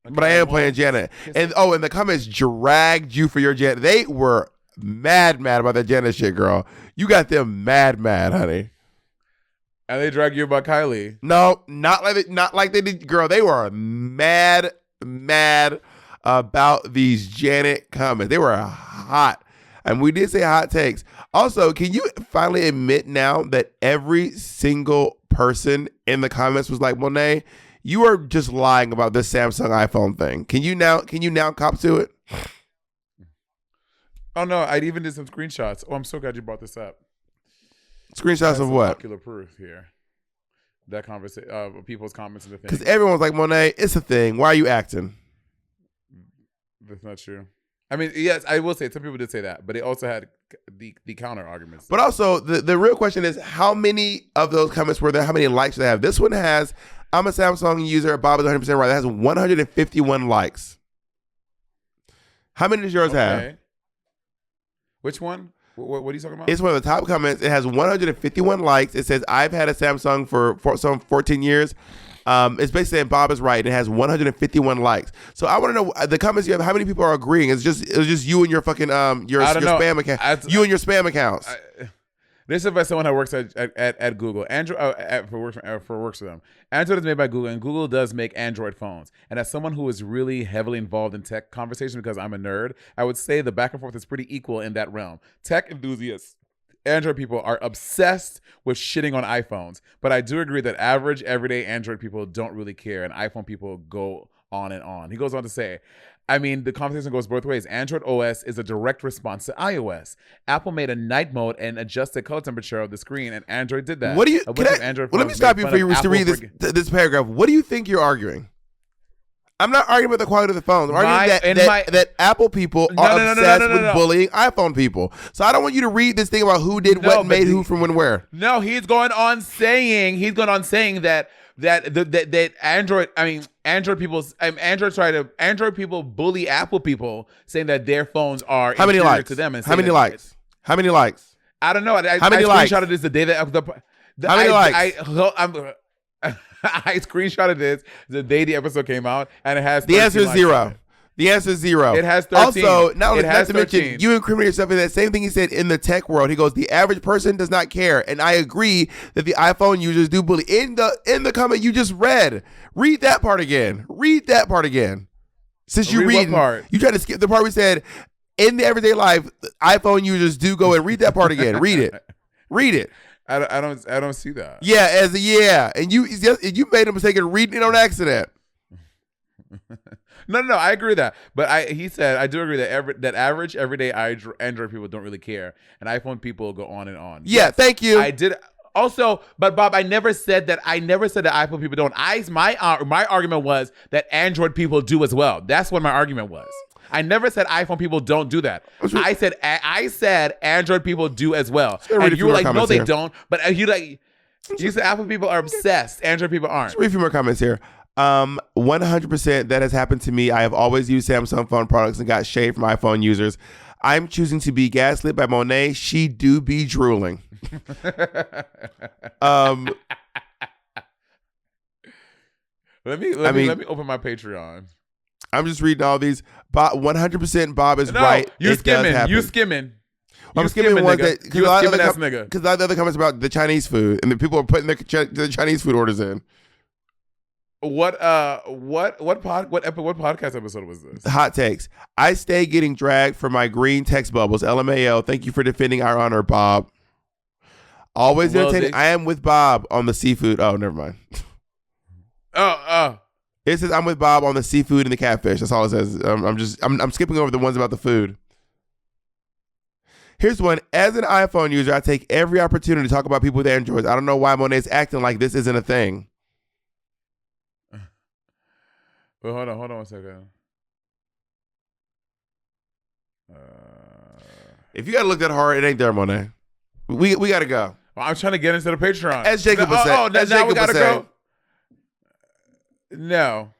Okay, but I am playing Janet. And the comments dragged you for your Janet. They were mad about that Janet shit, girl. You got them mad, honey. And they drag you about Kylie. No, not like they did, girl. They were mad about these Janet comments. They were hot. And we did say hot takes. Also, can you finally admit now that every single person in the comments was like, Monet, You are just lying about this Samsung iPhone thing. Can you now cop to it? Oh no, I even did some screenshots. Oh, I'm so glad you brought this up. Screenshots of what? Ocular proof here. That conversation, people's comments in the thing. Because everyone's like, Monet, it's a thing. Why are you acting? That's not true. I mean, yes, I will say some people did say that, but they also had the counter arguments. But also, the real question is, how many of those comments were there? How many likes do they have? This one has, I'm a Samsung user. Bob is 100% right. That has 151 likes. How many does yours have? Which one? What are you talking about? It's one of the top comments. It has 151 likes. It says, I've had a Samsung for some 14 years. It's basically saying Bob is right. It has 151 likes. So I want to know the comments you have. How many people are agreeing? It's just you and your fucking your spam account. You and your spam accounts. This is by someone that works at Google. Android works for them. Android is made by Google, and Google does make Android phones. And as someone who is really heavily involved in tech conversation because I'm a nerd, I would say the back and forth is pretty equal in that realm. Tech enthusiasts, Android people are obsessed with shitting on iPhones, but I do agree that average, everyday Android people don't really care, and iPhone people go on and on. He goes on to say, I mean, the conversation goes both ways. Android OS is a direct response to iOS. Apple made a night mode and adjusted color temperature of the screen, and Android did that. What do you? Let me stop you for you to read this paragraph. What do you think you're arguing? I'm not arguing about the quality of the phones. I'm arguing that Apple people are obsessed with bullying iPhone people. So I don't want you to read this thing about who did what and made who from when where. No, he's going on saying that Android people bully Apple people, saying that their phones are inferior to them. And How many likes? How many likes? I don't know. How many likes? I screenshotted this the day that how many likes? I screenshotted this the day the episode came out, and it has. The answer is zero. The answer is zero. It has 13. Also, not to mention, you incriminate yourself in that same thing he said in the tech world. He goes, the average person does not care. And I agree that the iPhone users do bully. In the comment you just read, read that part again. Since you read, you try to skip the part we said, in the everyday life, iPhone users do go and read that part again. Read it. I don't see that. Yeah, and you made a mistake of reading it on accident. No, I agree with that. But he said I do agree that average everyday Android people don't really care, and iPhone people go on and on. Yeah, yes, thank you. I did also, but Bob, I never said that iPhone people don't. My argument was that Android people do as well. That's what my argument was. I never said iPhone people don't do that. I said Android people do as well. And you were like, no, they don't. But you said Apple people are obsessed. Android people aren't. Let's read a few more comments here. 100% that has happened to me. I have always used Samsung phone products and got shade from iPhone users. I'm choosing to be gaslit by Monet. She do be drooling. Let me open my Patreon. I'm just reading all these. 100% Bob is right. You skimming. I'm skimming ones that because the other comments about the Chinese food and the people are putting the Chinese food orders in. What podcast episode was this? Hot takes. I stay getting dragged for my green text bubbles. LMAO. Thank you for defending our honor, Bob. Always entertaining. I am with Bob on the seafood. Oh, never mind. It says I'm with Bob on the seafood and the catfish. That's all it says. I'm skipping over the ones about the food. Here's one. As an iPhone user, I take every opportunity to talk about people with Androids. I don't know why Monet's acting like this isn't a thing. Well, hold on 1 second. If you gotta look that hard, it ain't there, Monet. We gotta go. Well, I'm trying to get into the Patreon. As Jacob was saying. Now we gotta go. No.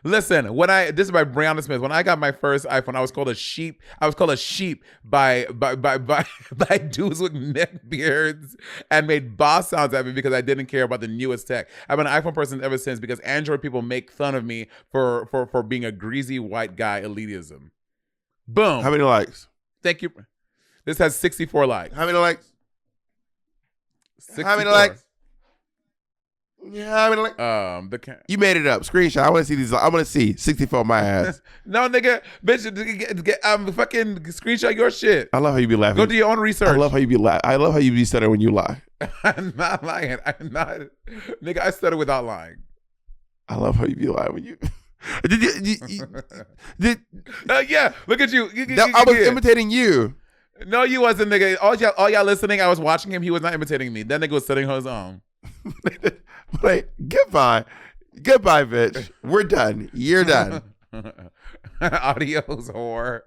Listen, this is by Brianna Smith. When I got my first iPhone, I was called a sheep. I was called a sheep by dudes with neck beards and made boss sounds at me because I didn't care about the newest tech. I've been an iPhone person ever since because Android people make fun of me for being a greasy white guy elitism. Boom. How many likes? Thank you. This has 64 likes. How many likes? 64. How many likes? Yeah, I mean, like, you made it up. Screenshot. I want to see these. I want to see 64 my ass. No, nigga, bitch, fucking screenshot your shit. I love how you be laughing. Go do your own research. I love how you be stuttering when you lie. I'm not lying. I'm not, nigga. I stutter without lying. I love how you be lying when you. Yeah, look at you. I was imitating you. No, you wasn't, nigga. All y'all listening, I was watching him. He was not imitating me. That nigga was sitting on his own. Wait, goodbye, bitch. We're done. You're done. Adios, whore.